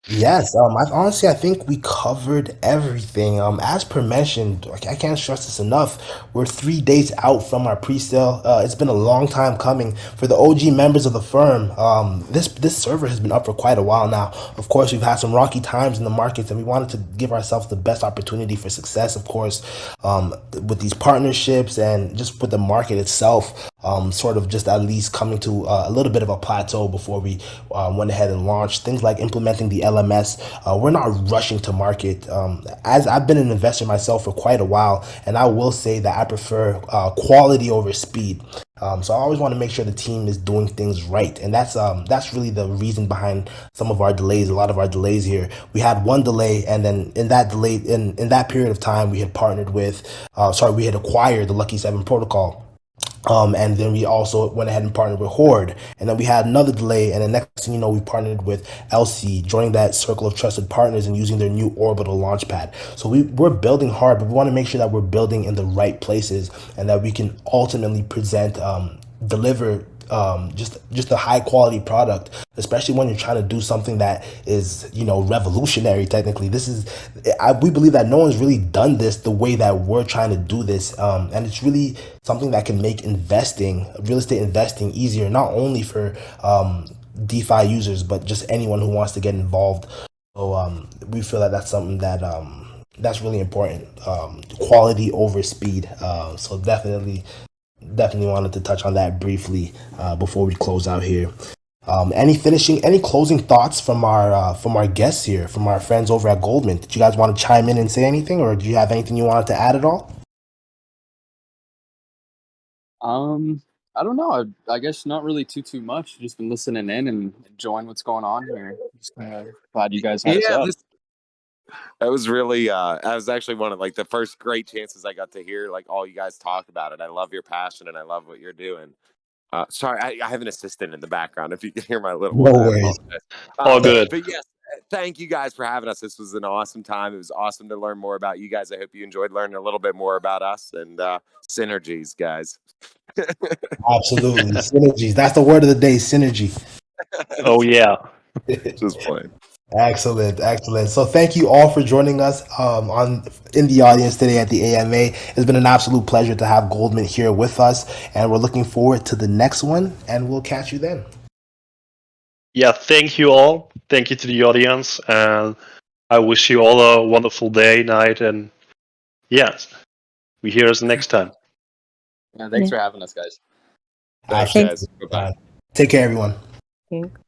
Yes, I think we covered everything. As per mentioned, I can't stress this enough. We're 3 days out from our pre-sale. It's been a long time coming. For the OG members of the firm, this server has been up for quite a while now. Of course, we've had some rocky times in the markets, and we wanted to give ourselves the best opportunity for success, of course, with these partnerships and just with the market itself, sort of just at least coming to a little bit of a plateau before we went ahead and launched. Things like implementing the LMS. We're not rushing to market. As I've been an investor myself for quite a while, and I will say that I prefer quality over speed. So I always want to make sure the team is doing things right, and that's really the reason behind some of our delays. A lot of our delays here. We had one delay, and then in that delay, in that period of time, we had we had acquired the Lucky 7 protocol. And then we also went ahead and partnered with Horde. And then we had another delay. And the next thing you know, we partnered with LC, joining that circle of trusted partners and using their new orbital launchpad. So we're building hard, but we want to make sure that we're building in the right places and that we can ultimately deliver just a high quality product, especially when you're trying to do something that is, revolutionary. Technically, we believe that no one's really done this the way that we're trying to do this, and it's really something that can make real estate investing easier, not only for DeFi users, but just anyone who wants to get involved. So we feel that that's something that that's really important, quality over speed. So definitely wanted to touch on that briefly before we close out here. Any closing thoughts from our guests here, from our friends over at Goldman? Did you guys want to chime in and say anything, or do you have anything you wanted to add at all? I don't know. I guess not really too much. Just been listening in and enjoying what's going on here. Just glad you guys had us up. That was really that was actually one of the first great chances I got to hear all you guys talk about it. I love your passion and I love what you're doing. Sorry, I have an assistant in the background. If you can hear my little No one, worries. All good. But yes, thank you guys for having us. This was an awesome time. It was awesome to learn more about you guys. I hope you enjoyed learning a little bit more about us and synergies, guys. Absolutely, synergies. That's the word of the day, synergy. Oh yeah. Just playing. Excellent. So thank you all for joining us in the audience today at the AMA. It's been an absolute pleasure to have Goldman here with us, and we're looking forward to the next one, and we'll catch you then. Yeah, thank you all. Thank you to the audience, and I wish you all a wonderful day, night, and yes, we hear us next time. Yeah, thanks for having us, guys. Thanks, guys. Bye-bye. Take care, everyone. Thanks.